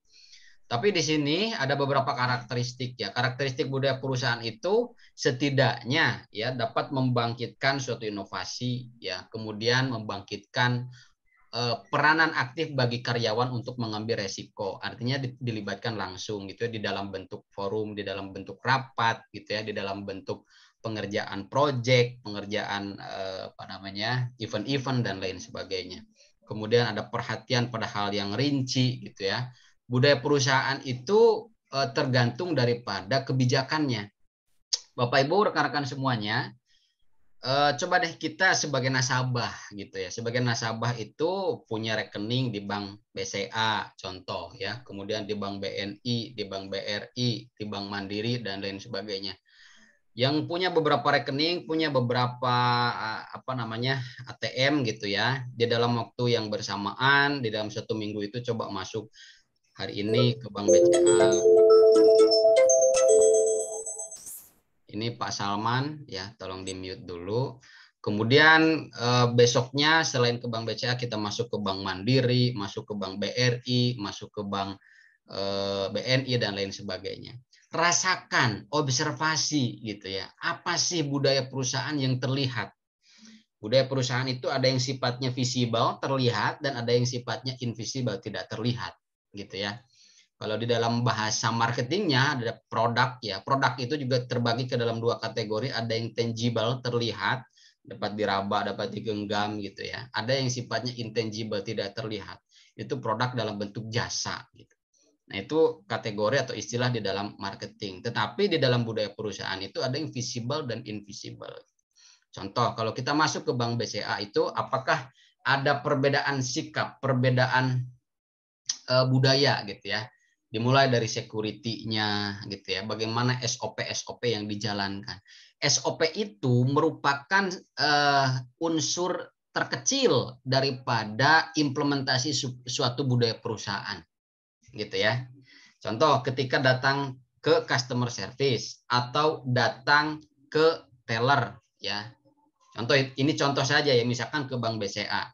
Tapi di sini ada beberapa karakteristik ya. Karakteristik budaya perusahaan itu setidaknya ya dapat membangkitkan suatu inovasi ya, kemudian membangkitkan peranan aktif bagi karyawan untuk mengambil resiko. Artinya dilibatkan langsung gitu ya, di dalam bentuk forum, di dalam bentuk rapat gitu ya, di dalam bentuk pengerjaan proyek, pengerjaan event-event dan lain sebagainya. Kemudian ada perhatian pada hal yang rinci gitu ya. Budaya perusahaan itu tergantung daripada kebijakannya. Bapak Ibu, rekan-rekan semuanya, coba deh kita sebagai nasabah gitu ya. Sebagai nasabah itu punya rekening di Bank BCA contoh ya, kemudian di Bank BNI, di Bank BRI, di Bank Mandiri dan lain sebagainya. Yang punya beberapa rekening, punya beberapa ATM gitu ya. Di dalam waktu yang bersamaan, di dalam 1 minggu itu coba masuk hari ini ke Bank BCA. Ini Pak Salman ya, tolong di mute dulu. Kemudian besoknya selain ke Bank BCA kita masuk ke Bank Mandiri, masuk ke Bank BRI, masuk ke Bank BNI dan lain sebagainya. Rasakan, observasi gitu ya. Apa sih budaya perusahaan yang terlihat? Budaya perusahaan itu ada yang sifatnya visible, terlihat, dan ada yang sifatnya invisible, tidak terlihat gitu ya. Kalau di dalam bahasa marketingnya ada produk ya. Produk itu juga terbagi ke dalam 2 kategori. Ada yang tangible, terlihat, dapat diraba, dapat digenggam gitu ya. Ada yang sifatnya intangible, tidak terlihat. Itu produk dalam bentuk jasa gitu. Nah, itu kategori atau istilah di dalam marketing. Tetapi di dalam budaya perusahaan itu ada yang visible dan invisible. Contoh, kalau kita masuk ke Bank BCA itu apakah ada perbedaan sikap, perbedaan budaya gitu ya. Dimulai dari security-nya gitu ya. Bagaimana SOP yang dijalankan. SOP itu merupakan unsur terkecil daripada implementasi suatu budaya perusahaan. Gitu ya. Contoh ketika datang ke customer service atau datang ke teller ya. Contoh ini contoh saja ya, misalkan ke Bank BCA.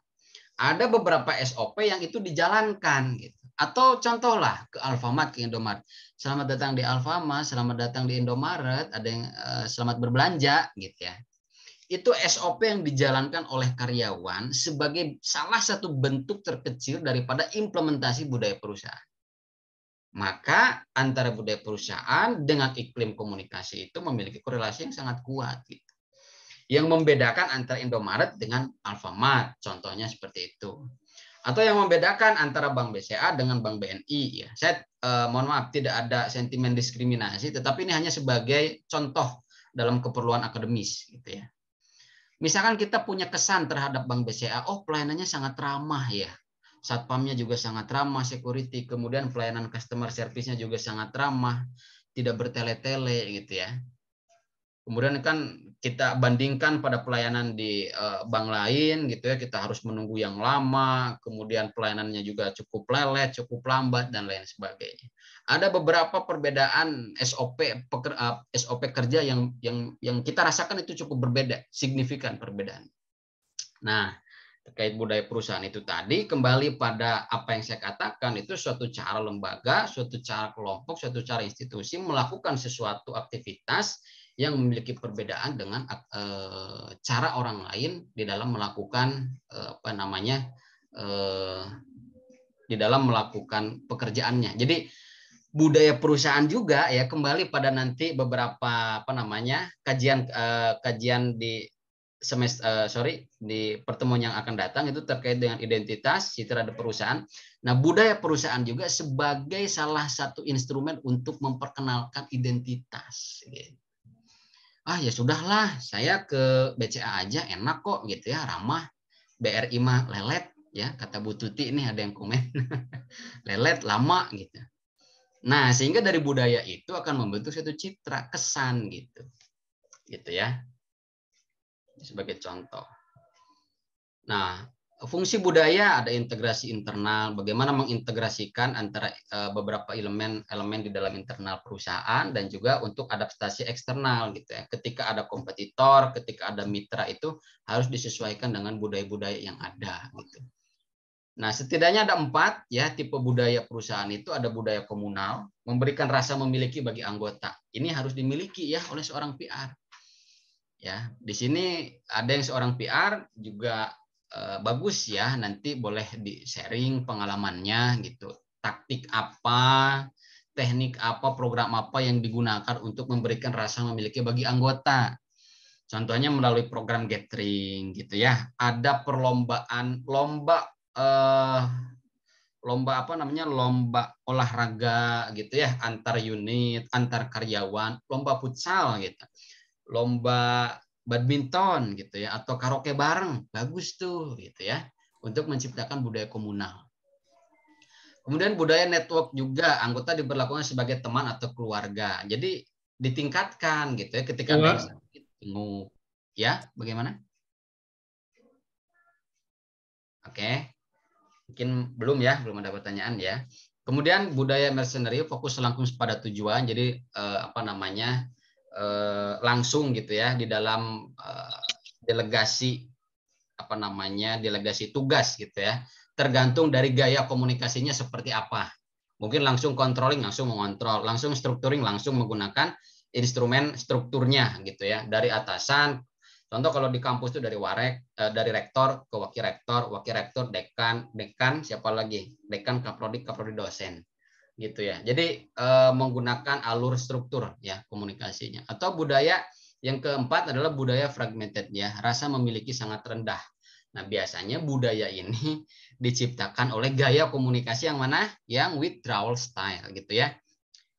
Ada beberapa SOP yang itu dijalankan gitu. Atau contohlah ke Alfamart, ke Indomaret. Selamat datang di Alfamart, selamat datang di Indomaret, ada yang selamat berbelanja gitu ya. Itu SOP yang dijalankan oleh karyawan sebagai salah satu bentuk terkecil daripada implementasi budaya perusahaan. Maka antara budaya perusahaan dengan iklim komunikasi itu memiliki korelasi yang sangat kuat gitu. Yang membedakan antara Indomaret dengan Alfamart, contohnya seperti itu. Atau yang membedakan antara Bank BCA dengan Bank BNI ya. Saya mohon maaf tidak ada sentimen diskriminasi, tetapi ini hanya sebagai contoh dalam keperluan akademis gitu ya. Misalkan kita punya kesan terhadap Bank BCA, oh pelayanannya sangat ramah ya. Satpamnya juga sangat ramah, security, kemudian pelayanan customer service-nya juga sangat ramah, tidak bertele-tele gitu ya. Kemudian kan kita bandingkan pada pelayanan di bank lain gitu ya, kita harus menunggu yang lama, kemudian pelayanannya juga cukup lelet, cukup lambat dan lain sebagainya. Ada beberapa perbedaan SOP kerja yang kita rasakan itu cukup berbeda, signifikan perbedaan. Nah, terkait budaya perusahaan itu tadi, kembali pada apa yang saya katakan, itu suatu cara lembaga, suatu cara kelompok, suatu cara institusi melakukan sesuatu aktivitas yang memiliki perbedaan dengan cara orang lain di dalam melakukan di dalam melakukan pekerjaannya. Jadi budaya perusahaan juga ya kembali pada nanti beberapa kajian di di pertemuan yang akan datang itu terkait dengan identitas citra perusahaan. Nah, budaya perusahaan juga sebagai salah satu instrumen untuk memperkenalkan identitas. Ya sudahlah, saya ke BCA aja enak kok gitu ya, ramah. BRI mah lelet ya, kata Bu Tuti ini ada yang komen. Lelet, lama gitu. Nah, sehingga dari budaya itu akan membentuk satu citra, kesan gitu. Gitu ya. Sebagai contoh. Nah, fungsi budaya ada integrasi internal, bagaimana mengintegrasikan antara beberapa elemen di dalam internal perusahaan dan juga untuk adaptasi eksternal gitu ya. Ketika ada kompetitor, ketika ada mitra itu harus disesuaikan dengan budaya-budaya yang ada gitu. Nah, setidaknya ada 4 ya tipe budaya perusahaan itu. Ada budaya komunal, memberikan rasa memiliki bagi anggota. Ini harus dimiliki ya oleh seorang PR. Ya, di sini ada yang seorang PR juga bagus ya, nanti boleh di-sharing pengalamannya gitu. Taktik apa, teknik apa, program apa yang digunakan untuk memberikan rasa memiliki bagi anggota. Contohnya melalui program gathering gitu ya. Ada perlombaan, lomba olahraga gitu ya, antar unit, antar karyawan, lomba futsal gitu. Lomba badminton gitu ya, atau karaoke bareng, bagus tuh gitu ya, untuk menciptakan budaya komunal. Kemudian budaya network juga, anggota diberlakukan sebagai teman atau keluarga. Jadi ditingkatkan gitu ya, ketika ada yang sakit, ya, bagaimana? Oke, mungkin belum ada pertanyaan ya. Kemudian budaya mercenary, fokus langsung pada tujuan, jadi langsung gitu ya di dalam delegasi tugas gitu ya, tergantung dari gaya komunikasinya seperti apa. Mungkin langsung controlling, langsung mengontrol, langsung structuring, langsung menggunakan instrumen strukturnya gitu ya, dari atasan. Contoh kalau di kampus itu dari rektor ke wakil rektor, dekan siapa lagi, dekan, kaprodi dosen gitu ya. Jadi menggunakan alur struktur ya komunikasinya. Atau budaya yang keempat adalah budaya fragmented ya, rasa memiliki sangat rendah. Nah, biasanya budaya ini diciptakan oleh gaya komunikasi yang mana? Yang withdrawal style gitu ya.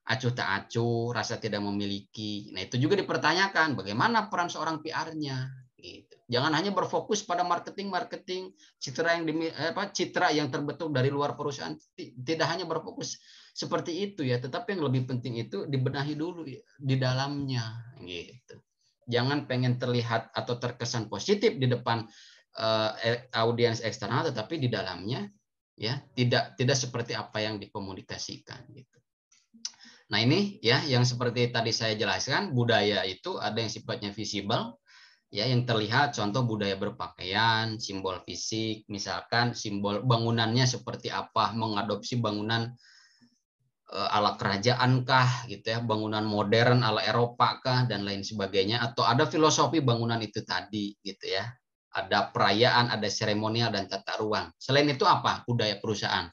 Acuh tak acuh, rasa tidak memiliki. Nah, itu juga dipertanyakan bagaimana peran seorang PR-nya gitu. Jangan hanya berfokus pada marketing, citra yang terbentuk dari luar perusahaan, tidak hanya berfokus seperti itu ya, tetapi yang lebih penting itu dibenahi dulu di dalamnya gitu. Jangan pengen terlihat atau terkesan positif di depan audiens eksternal, tetapi di dalamnya ya tidak seperti apa yang dikomunikasikan gitu. Nah, ini ya yang seperti tadi saya jelaskan, budaya itu ada yang sifatnya visible ya, yang terlihat, contoh budaya berpakaian, simbol fisik, misalkan simbol bangunannya seperti apa, mengadopsi bangunan ala kerajaan kah gitu ya, bangunan modern ala Eropa kah dan lain sebagainya, atau ada filosofi bangunan itu tadi gitu ya. Ada perayaan, ada seremonial dan tata ruang. Selain itu apa? Budaya perusahaan.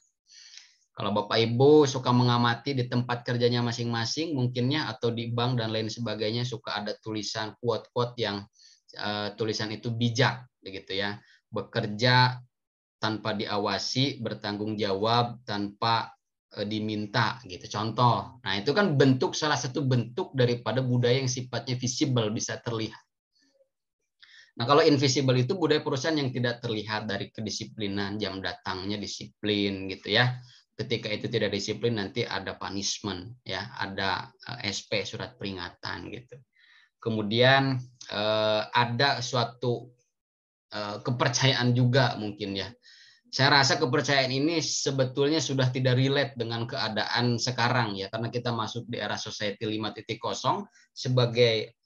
Kalau Bapak Ibu suka mengamati di tempat kerjanya masing-masing mungkinnya, atau di bank dan lain sebagainya, suka ada tulisan quote-quote yang tulisan itu bijak begitu ya. Bekerja tanpa diawasi, bertanggung jawab tanpa diminta gitu. Contoh. Nah, itu kan salah satu bentuk daripada budaya yang sifatnya visible, bisa terlihat. Nah, kalau invisible itu budaya perusahaan yang tidak terlihat, dari kedisiplinan, jam datangnya disiplin gitu ya. Ketika itu tidak disiplin nanti ada punishment ya, ada SP, surat peringatan gitu. Kemudian ada suatu kepercayaan juga mungkin ya. Saya rasa kepercayaan ini sebetulnya sudah tidak relate dengan keadaan sekarang ya, karena kita masuk di era society 5.0 sebagai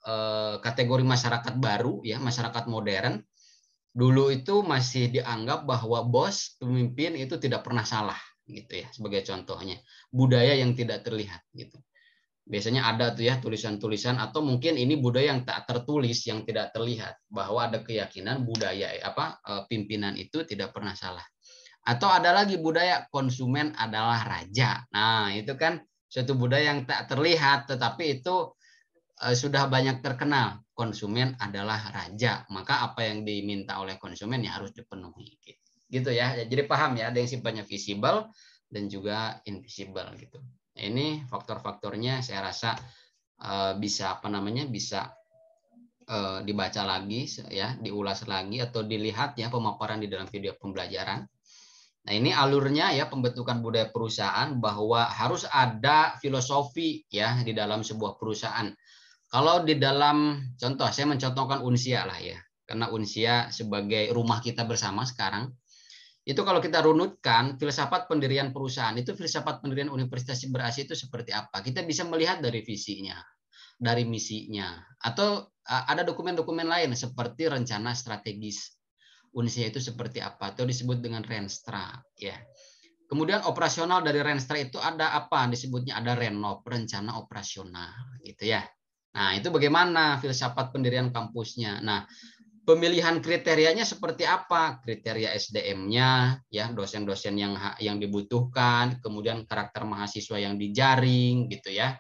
kategori masyarakat baru ya, masyarakat modern. Dulu itu masih dianggap bahwa bos, pemimpin itu tidak pernah salah gitu ya, sebagai contohnya. Budaya yang tidak terlihat gitu. Biasanya ada tuh ya tulisan-tulisan, atau mungkin ini budaya yang tak tertulis, yang tidak terlihat, bahwa ada keyakinan budaya pimpinan itu tidak pernah salah. Atau ada lagi budaya konsumen adalah raja. Nah, itu kan suatu budaya yang tak terlihat, tetapi itu sudah banyak terkenal. Konsumen adalah raja, maka apa yang diminta oleh konsumen ya harus dipenuhi. Gitu ya. Jadi paham ya, ada yang sifatnya visible dan juga invisible gitu. Ini faktor-faktornya saya rasa bisa bisa dibaca lagi ya, diulas lagi atau dilihat ya pemaparan di dalam video pembelajaran. Nah, ini alurnya ya pembentukan budaya perusahaan, bahwa harus ada filosofi ya di dalam sebuah perusahaan. Kalau di dalam contoh, saya mencontohkan Unsia lah ya, karena Unsia sebagai rumah kita bersama sekarang. Itu kalau kita runutkan filsafat pendirian perusahaan, itu filsafat pendirian Universitas Berasi itu seperti apa? Kita bisa melihat dari visinya, dari misinya, atau ada dokumen-dokumen lain seperti rencana strategis Unsia itu seperti apa, atau disebut dengan Renstra ya. Kemudian operasional dari Renstra itu ada apa? Disebutnya ada Renov, rencana operasional gitu ya. Nah, itu bagaimana filsafat pendirian kampusnya. Nah, pemilihan kriterianya seperti apa? Kriteria SDM-nya, ya dosen-dosen yang dibutuhkan, kemudian karakter mahasiswa yang dijaring, gitu ya,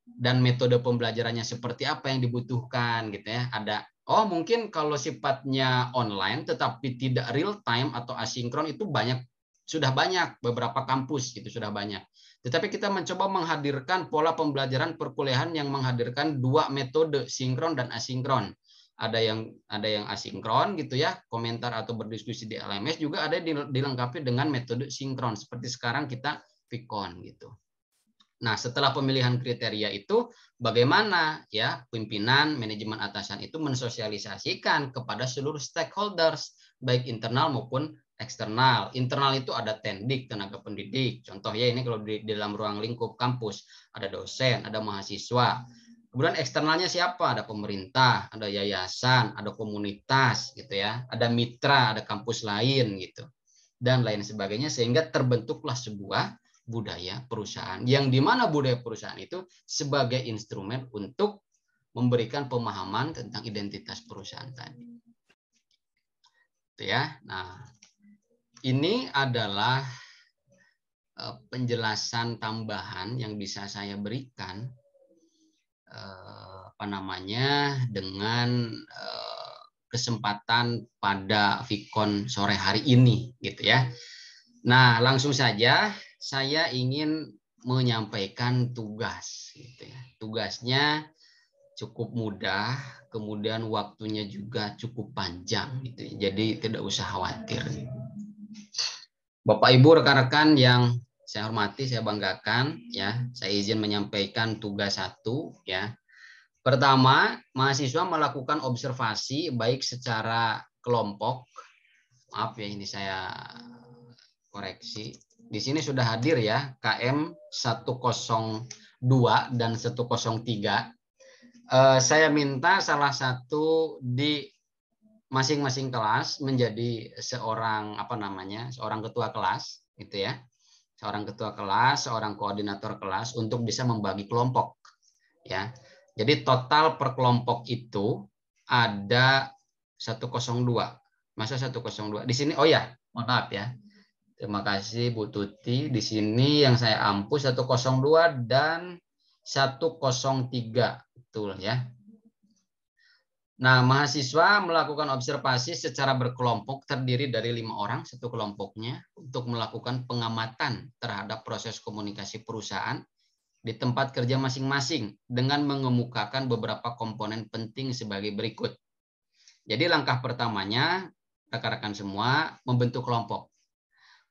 dan metode pembelajarannya seperti apa yang dibutuhkan, gitu ya. Ada, oh mungkin kalau sifatnya online tetapi tidak real time atau asinkron itu sudah banyak beberapa kampus gitu sudah banyak. Tetapi kita mencoba menghadirkan pola pembelajaran perkuliahan yang menghadirkan dua metode, sinkron dan asinkron. Ada yang asinkron gitu ya, komentar atau berdiskusi di LMS, juga ada dilengkapi dengan metode sinkron seperti sekarang kita Vicon gitu. Nah, setelah pemilihan kriteria itu, bagaimana ya pimpinan, manajemen atasan itu mensosialisasikan kepada seluruh stakeholders, baik internal maupun eksternal. Internal itu ada tendik, tenaga pendidik. Contoh ya, ini kalau di dalam ruang lingkup kampus, ada dosen, ada mahasiswa. Kemudian eksternalnya siapa? Ada pemerintah, ada yayasan, ada komunitas gitu ya, ada mitra, ada kampus lain gitu, dan lain sebagainya, sehingga terbentuklah sebuah budaya perusahaan, yang dimana budaya perusahaan itu sebagai instrumen untuk memberikan pemahaman tentang identitas perusahaan tadi. Itu ya. Nah, ini adalah penjelasan tambahan yang bisa saya berikan dengan kesempatan pada Vicon sore hari ini gitu ya. Nah, langsung saja saya ingin menyampaikan tugas gitu ya. Tugasnya cukup mudah, kemudian waktunya juga cukup panjang gitu ya. Jadi tidak usah khawatir. Bapak Ibu rekan-rekan yang saya hormati, saya banggakan ya, saya izin menyampaikan tugas 1 ya. Pertama, mahasiswa melakukan observasi baik secara kelompok. Maaf ya, ini saya koreksi. Di sini sudah hadir ya KM 102 dan 103. Saya minta salah satu di masing-masing kelas menjadi seorang seorang ketua kelas gitu ya. Seorang ketua kelas, seorang koordinator kelas untuk bisa membagi kelompok ya. Jadi total per kelompok itu ada 102. Masa 102? Di sini, oh ya, mohon maaf ya. Terima kasih Bu Tuti. Di sini yang saya ampu 102 dan 103. Betul ya. Nah, mahasiswa melakukan observasi secara berkelompok terdiri dari 5 orang satu kelompoknya untuk melakukan pengamatan terhadap proses komunikasi perusahaan di tempat kerja masing-masing dengan mengemukakan beberapa komponen penting sebagai berikut. Jadi langkah pertamanya, rekan-rekan semua membentuk kelompok.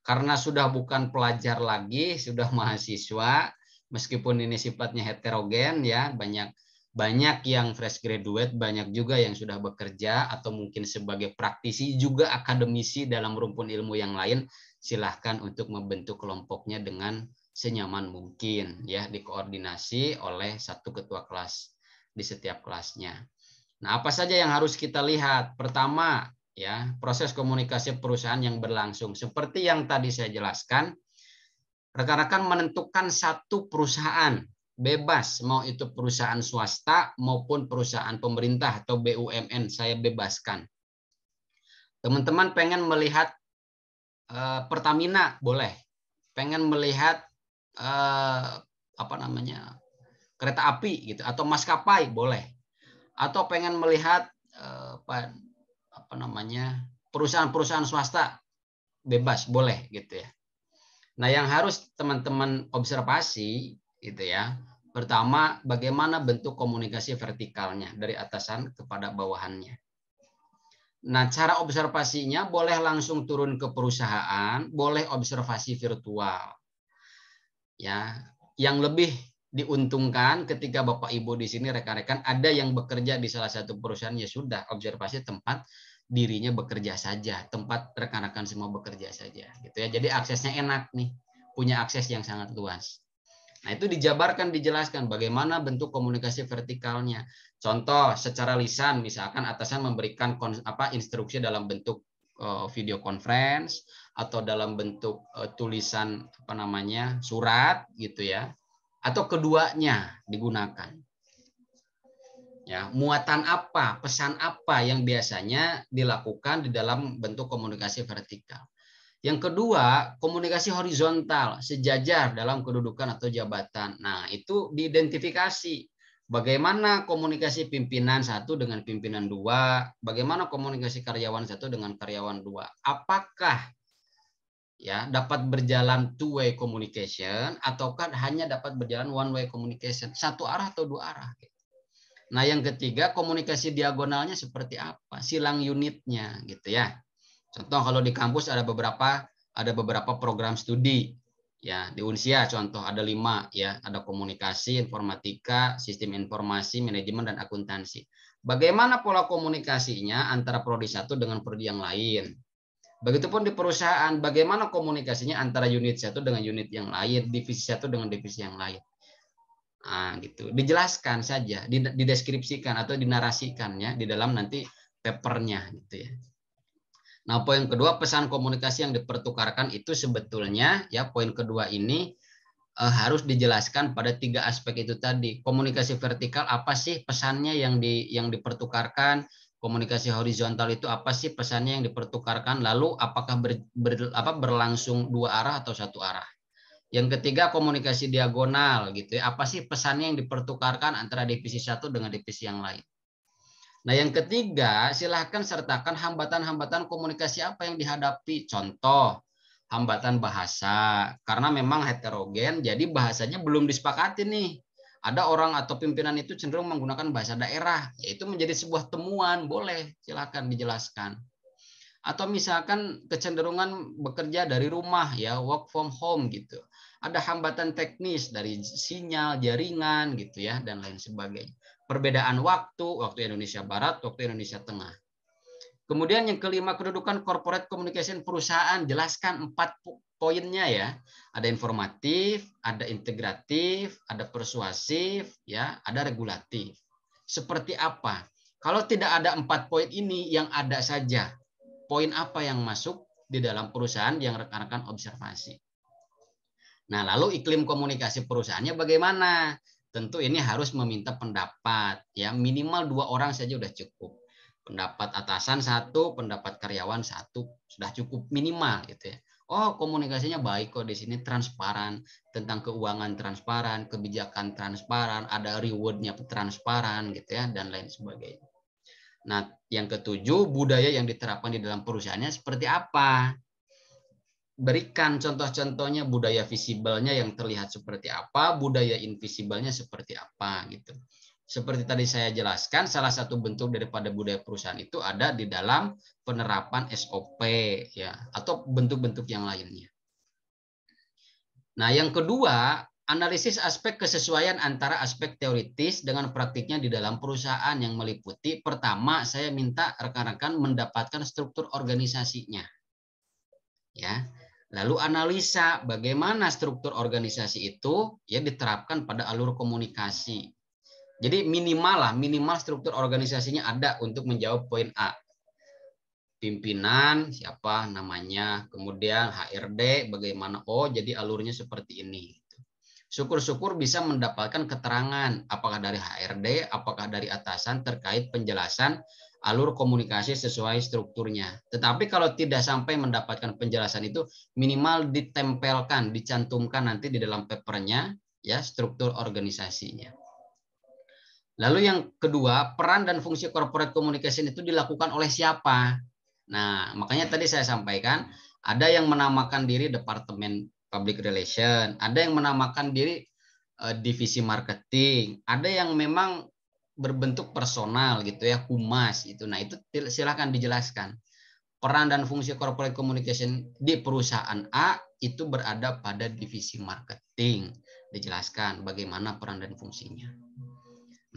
Karena sudah bukan pelajar lagi, sudah mahasiswa, meskipun ini sifatnya heterogen ya, banyak Banyak yang fresh graduate, banyak juga yang sudah bekerja atau mungkin sebagai praktisi, juga akademisi dalam rumpun ilmu yang lain. Silahkan untuk membentuk kelompoknya dengan senyaman mungkin, ya, dikoordinasi oleh satu ketua kelas di setiap kelasnya. Nah, apa saja yang harus kita lihat? Pertama, ya, proses komunikasi perusahaan yang berlangsung. Seperti yang tadi saya jelaskan, rekan-rekan menentukan satu perusahaan, bebas, mau itu perusahaan swasta maupun perusahaan pemerintah atau BUMN, saya bebaskan. Teman-teman pengen melihat Pertamina, boleh. Pengen melihat apa namanya, kereta api gitu atau maskapai, boleh. Atau pengen melihat apa namanya, perusahaan-perusahaan swasta, bebas, boleh gitu ya. Nah, yang harus teman-teman observasi itu ya, pertama bagaimana bentuk komunikasi vertikalnya dari atasan kepada bawahannya. Nah, cara observasinya boleh langsung turun ke perusahaan, boleh observasi virtual. Ya, yang lebih diuntungkan ketika Bapak Ibu di sini rekan-rekan ada yang bekerja di salah satu perusahaan, ya sudah, observasi tempat dirinya bekerja saja, tempat rekan-rekan semua bekerja saja gitu ya. Jadi aksesnya enak nih, punya akses yang sangat luas. Nah, itu dijabarkan, dijelaskan bagaimana bentuk komunikasi vertikalnya. Contoh secara lisan, misalkan atasan memberikan instruksi dalam bentuk video conference atau dalam bentuk tulisan apa namanya, surat gitu ya. Atau keduanya digunakan. Ya, muatan apa, pesan apa yang biasanya dilakukan di dalam bentuk komunikasi vertikal. Yang kedua, komunikasi horizontal, sejajar dalam kedudukan atau jabatan. Nah, itu diidentifikasi. Bagaimana komunikasi pimpinan satu dengan pimpinan dua, bagaimana komunikasi karyawan satu dengan karyawan dua. Apakah ya dapat berjalan two way communication ataukah hanya dapat berjalan one way communication, satu arah atau dua arah. Nah, yang ketiga, komunikasi diagonalnya seperti apa? Silang unitnya gitu ya. Contoh kalau di kampus ada beberapa program studi. Ya, di Unsia contoh ada 5 ya, ada komunikasi, informatika, sistem informasi, manajemen dan akuntansi. Bagaimana pola komunikasinya antara prodi satu dengan prodi yang lain? Begitupun di perusahaan, bagaimana komunikasinya antara unit satu dengan unit yang lain, divisi satu dengan divisi yang lain. Nah, gitu. Dijelaskan saja, dideskripsikan atau dinarasikan ya di dalam nanti papernya gitu ya. Nah, poin kedua, pesan komunikasi yang dipertukarkan itu sebetulnya ya, poin kedua ini harus dijelaskan pada 3 aspek itu tadi. Komunikasi vertikal apa sih pesannya yang dipertukarkan? Komunikasi horizontal itu apa sih pesannya yang dipertukarkan? Lalu apakah berlangsung dua arah atau satu arah? Yang ketiga, komunikasi diagonal gitu ya. Apa sih pesannya yang dipertukarkan antara divisi satu dengan divisi yang lain? Nah, yang ketiga, silahkan sertakan hambatan-hambatan komunikasi apa yang dihadapi. Contoh, hambatan bahasa. Karena memang heterogen, jadi bahasanya belum disepakati nih. Ada orang atau pimpinan itu cenderung menggunakan bahasa daerah. Itu menjadi sebuah temuan, boleh silahkan dijelaskan. Atau misalkan kecenderungan bekerja dari rumah ya, work from home gitu. Ada hambatan teknis dari sinyal, jaringan gitu ya, dan lain sebagainya. Perbedaan waktu Indonesia Barat, waktu Indonesia Tengah. Kemudian yang kelima, kedudukan corporate communication perusahaan, jelaskan 4 poinnya ya. Ada informatif, ada integratif, ada persuasif, ya, ada regulatif. Seperti apa? Kalau tidak ada 4 poin ini, yang ada saja poin apa yang masuk di dalam perusahaan yang rekan-rekan observasi. Nah, lalu iklim komunikasi perusahaannya bagaimana? Tentu ini harus meminta pendapat, ya, minimal 2 orang saja sudah cukup. Pendapat atasan 1, pendapat karyawan 1 sudah cukup minimal gitu ya. Oh, komunikasinya baik kok di sini, transparan, tentang keuangan transparan, kebijakan transparan, ada rewardnya transparan gitu ya, dan lain sebagainya. Nah, yang ketujuh, budaya yang diterapkan di dalam perusahaannya seperti apa? Berikan contoh-contohnya, budaya visibelnya yang terlihat seperti apa, budaya invisibelnya seperti apa gitu. Seperti tadi saya jelaskan, salah satu bentuk daripada budaya perusahaan itu ada di dalam penerapan SOP ya, atau bentuk-bentuk yang lainnya. Nah, yang kedua, Analisis aspek kesesuaian antara aspek teoritis dengan praktiknya di dalam perusahaan yang meliputi, pertama, saya minta rekan-rekan mendapatkan struktur organisasinya. Ya. Lalu analisa bagaimana struktur organisasi itu ya diterapkan pada alur komunikasi. Jadi minimal struktur organisasinya ada untuk menjawab poin A. Pimpinan siapa namanya, kemudian HRD bagaimana, oh jadi alurnya seperti ini. Syukur-syukur bisa mendapatkan keterangan apakah dari HRD, apakah dari atasan terkait penjelasan alur komunikasi sesuai strukturnya. Tetapi kalau tidak sampai mendapatkan penjelasan itu, minimal ditempelkan, dicantumkan nanti di dalam papernya ya struktur organisasinya. Lalu yang kedua, peran dan fungsi corporate communication itu dilakukan oleh siapa? Nah, makanya tadi saya sampaikan ada yang menamakan diri Departemen Public Relation, ada yang menamakan diri divisi marketing, ada yang memang berbentuk personal gitu ya, humas itu. Nah, itu silakan dijelaskan. Peran dan fungsi corporate communication di perusahaan A itu berada pada divisi marketing. Dijelaskan bagaimana peran dan fungsinya.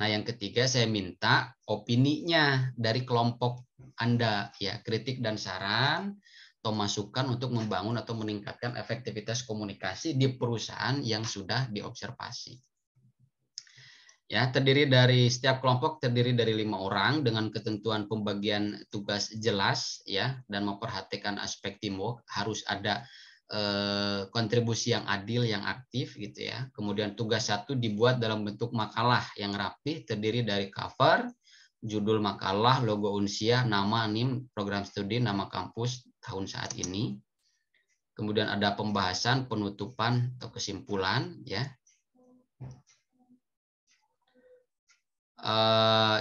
Nah, yang ketiga saya minta opininya dari kelompok Anda ya, kritik dan saran atau masukan untuk membangun atau meningkatkan efektivitas komunikasi di perusahaan yang sudah diobservasi. Ya, setiap kelompok terdiri dari 5 orang dengan ketentuan pembagian tugas jelas ya, dan memperhatikan aspek teamwork, harus ada kontribusi yang adil, yang aktif gitu ya. Kemudian tugas 1 dibuat dalam bentuk makalah yang rapi, terdiri dari cover, judul makalah, logo unsia, nama, NIM, program studi, nama kampus, tahun saat ini. Kemudian ada pembahasan, penutupan atau kesimpulan ya.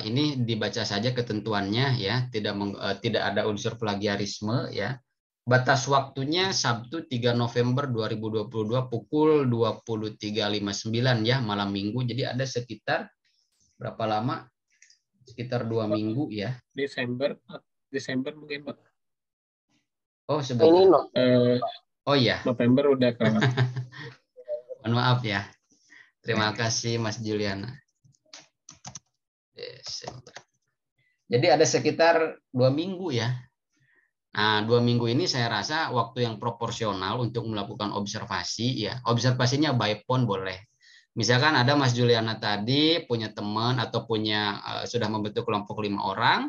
Ini dibaca saja ketentuannya ya, tidak ada unsur plagiarisme ya. Batas waktunya Sabtu 3 November 2022 pukul 23.59 ya, malam Minggu. Jadi ada sekitar berapa lama? Sekitar 2 minggu ya. Desember mungkin Pak. Oh sebentar. Oh iya. November udah kelewat. Mohon maaf ya. Terima kasih Mas Juliana. Desember. Jadi ada sekitar 2 minggu ya. Nah, 2 minggu ini saya rasa waktu yang proporsional untuk melakukan observasi ya. Observasinya by phone boleh. Misalkan ada Mas Juliana tadi punya teman atau sudah membentuk kelompok 5 orang,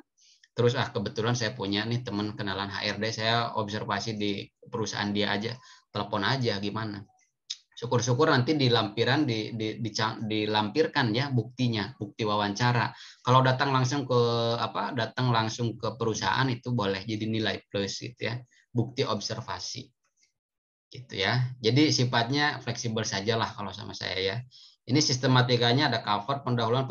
terus kebetulan saya punya nih teman kenalan HRD, saya observasi di perusahaan dia aja, telepon aja gimana. Syukur-syukur nanti dilampirkan ya buktinya, bukti wawancara. Kalau datang langsung ke perusahaan itu boleh jadi nilai plus gitu ya, bukti observasi gitu ya. Jadi sifatnya fleksibel sajalah kalau sama saya ya. Ini sistematikanya ada cover, pendahuluan,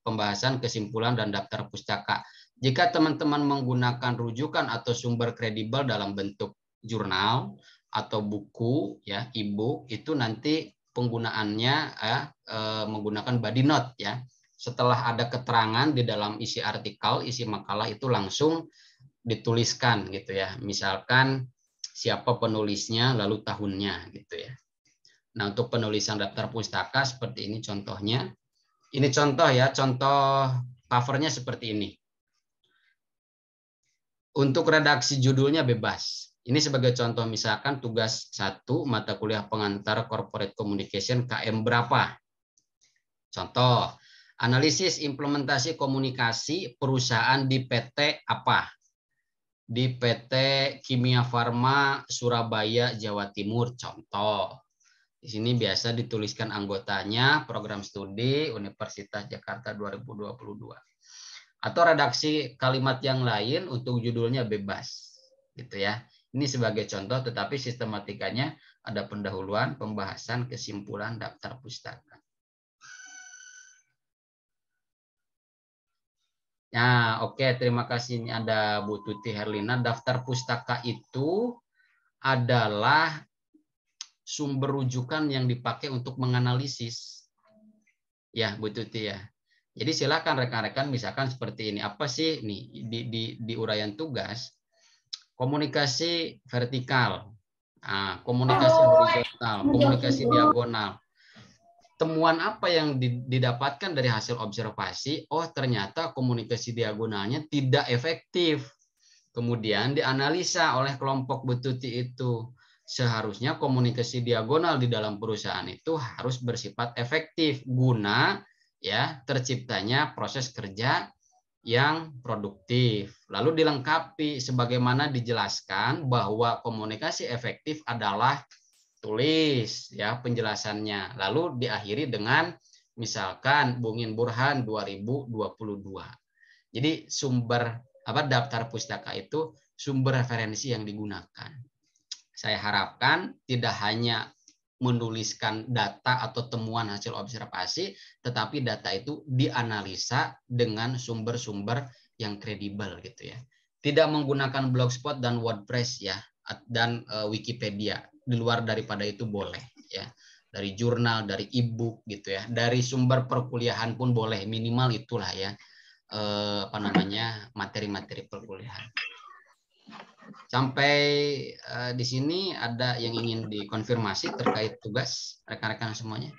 pembahasan, kesimpulan, dan daftar pustaka. Jika teman-teman menggunakan rujukan atau sumber kredibel dalam bentuk jurnal atau buku ya, e-book, itu nanti penggunaannya menggunakan body note ya. Setelah ada keterangan di dalam isi artikel, isi makalah itu langsung dituliskan gitu ya. Misalkan siapa penulisnya, lalu tahunnya gitu ya. Nah, untuk penulisan daftar pustaka seperti ini contohnya. Ini contoh ya, contoh covernya seperti ini. Untuk redaksi judulnya bebas. Ini sebagai contoh, misalkan tugas 1 mata kuliah pengantar corporate communication KM berapa. Contoh, analisis implementasi komunikasi perusahaan di PT apa? Di PT Kimia Farma Surabaya, Jawa Timur, contoh. Di sini biasa dituliskan anggotanya, program studi Universitas Jakarta 2022. Atau redaksi kalimat yang lain untuk judulnya bebas. Gitu ya. Ini sebagai contoh, tetapi sistematikanya ada pendahuluan, pembahasan, kesimpulan, daftar pustaka. Nah, oke, terima kasih. Ini ada Bu Tuti Herlina. Daftar pustaka itu adalah sumber rujukan yang dipakai untuk menganalisis. Ya, Bu Tuti ya. Jadi silakan rekan-rekan misalkan seperti ini. Apa sih nih di uraian tugas? Komunikasi vertikal, komunikasi horizontal, komunikasi diagonal. temuan apa yang didapatkan dari hasil observasi? Oh, ternyata komunikasi diagonalnya tidak efektif. Kemudian dianalisa oleh kelompok Bu Tuti itu. Seharusnya komunikasi diagonal di dalam perusahaan itu harus bersifat efektif guna ya terciptanya proses kerja yang produktif. Lalu dilengkapi sebagaimana dijelaskan bahwa komunikasi efektif adalah tulis ya penjelasannya. Lalu diakhiri dengan misalkan Bungin Burhan 2022. Jadi sumber daftar pustaka itu sumber referensi yang digunakan. Saya harapkan tidak hanya menuliskan data atau temuan hasil observasi, tetapi data itu dianalisa dengan sumber-sumber yang kredibel gitu ya. Tidak menggunakan Blogspot dan WordPress ya, dan Wikipedia. Di luar daripada itu boleh ya. Dari jurnal, dari e-book gitu ya. Dari sumber perkuliahan pun boleh, minimal itulah ya. Materi-materi perkuliahan. Sampai di sini ada yang ingin dikonfirmasi terkait tugas rekan-rekan semuanya?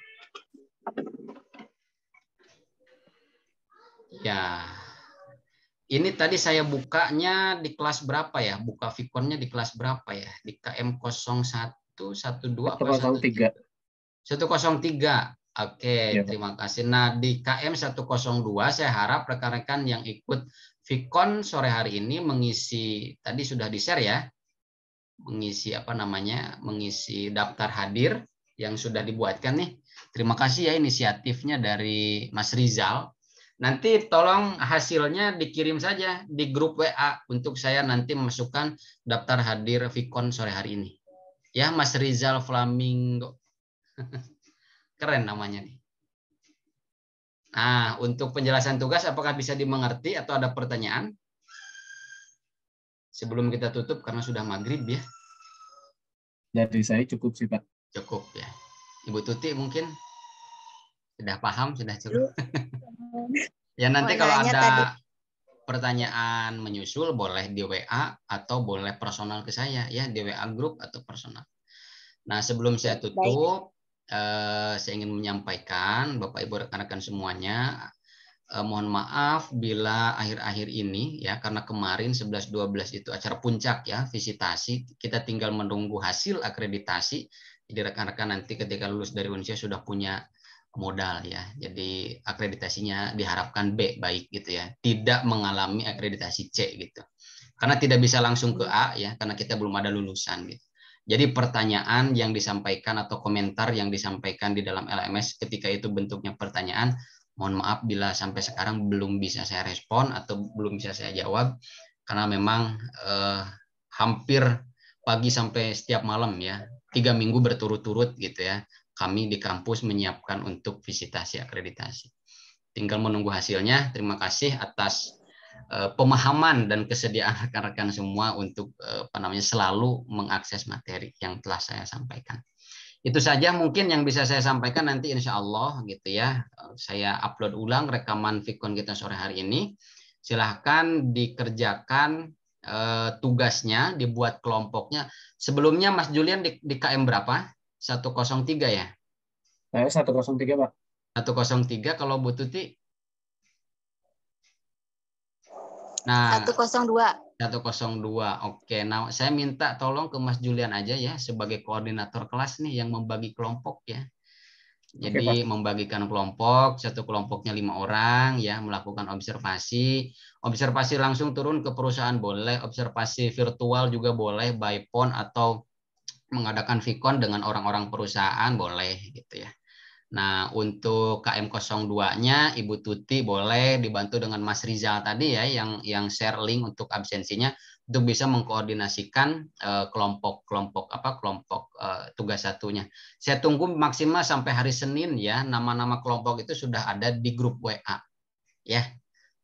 Ya, ini tadi saya bukanya di kelas berapa ya? Buka Vikonnya di kelas berapa ya? Di KM 01, 12 apa 103. 103. Oke, Ya, terima kasih. Nah, di KM 102 saya harap rekan-rekan yang ikut Vikon sore hari ini mengisi, tadi sudah di-share ya, mengisi daftar hadir yang sudah dibuatkan nih. Terima kasih ya inisiatifnya dari Mas Rizal. Nanti tolong hasilnya dikirim saja di grup WA untuk saya nanti masukkan daftar hadir Vikon sore hari ini. Ya, Mas Rizal Flamingo. Keren namanya nih. Nah, untuk penjelasan tugas apakah bisa dimengerti atau ada pertanyaan? Sebelum kita tutup karena sudah maghrib ya. dari saya cukup sih Pak. Cukup ya. Ibu Tuti mungkin sudah paham, sudah cukup. Ya nanti kalau ada pertanyaan menyusul boleh di WA atau boleh personal ke saya ya, di WA grup atau personal. Nah, sebelum saya tutup, saya ingin menyampaikan Bapak Ibu rekan-rekan semuanya, mohon maaf bila akhir-akhir ini ya, karena kemarin 11-12 itu acara puncak ya, visitasi, kita tinggal menunggu hasil akreditasi. Jadi rekan-rekan nanti ketika lulus dari Unisya sudah punya modal ya. Jadi akreditasinya diharapkan B baik gitu ya. Tidak mengalami akreditasi C gitu. Karena tidak bisa langsung ke A ya, karena kita belum ada lulusan gitu. Jadi pertanyaan yang disampaikan atau komentar yang disampaikan di dalam LMS ketika itu bentuknya pertanyaan, mohon maaf bila sampai sekarang belum bisa saya respon atau belum bisa saya jawab karena memang hampir pagi sampai setiap malam ya, 3 minggu berturut-turut gitu ya, kami di kampus menyiapkan untuk visitasi akreditasi. Tinggal menunggu hasilnya. Terima kasih atas pemahaman dan kesediaan rekan-rekan semua untuk selalu mengakses materi yang telah saya sampaikan. Itu saja mungkin yang bisa saya sampaikan, nanti insya Allah gitu ya. Saya upload ulang rekaman Vikon kita sore hari ini. Silahkan dikerjakan tugasnya, dibuat kelompoknya. Sebelumnya Mas Julian di KM berapa? 103 ya? Saya 103 Pak. 103 kalau Bu Tuti? Nah, 102. 102. Oke, nah saya minta tolong ke Mas Julian aja ya sebagai koordinator kelas nih yang membagi kelompok ya. Jadi membagikan kelompok, satu kelompoknya 5 orang ya, melakukan observasi. Observasi langsung turun ke perusahaan boleh, observasi virtual juga boleh, by phone atau mengadakan Vikon dengan orang-orang perusahaan boleh gitu ya. Nah, untuk KM 02-nya Ibu Tuti boleh dibantu dengan Mas Rizal tadi ya yang share link untuk absensinya untuk bisa mengkoordinasikan kelompok tugas satunya. Saya tunggu maksimal sampai hari Senin ya, nama-nama kelompok itu sudah ada di grup WA. Ya.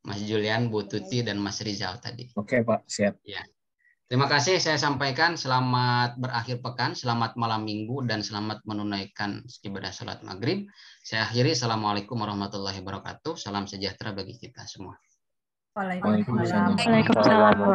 Mas Julian, Bu Tuti dan Mas Rizal tadi. Oke, Pak, siap. Ya. Terima kasih saya sampaikan, selamat berakhir pekan, selamat malam minggu, dan selamat menunaikan ibadah salat maghrib. Saya akhiri, Assalamualaikum warahmatullahi wabarakatuh. Salam sejahtera bagi kita semua. Waalaikumsalam. Waalaikumsalam warahmatullahi wabarakatuh.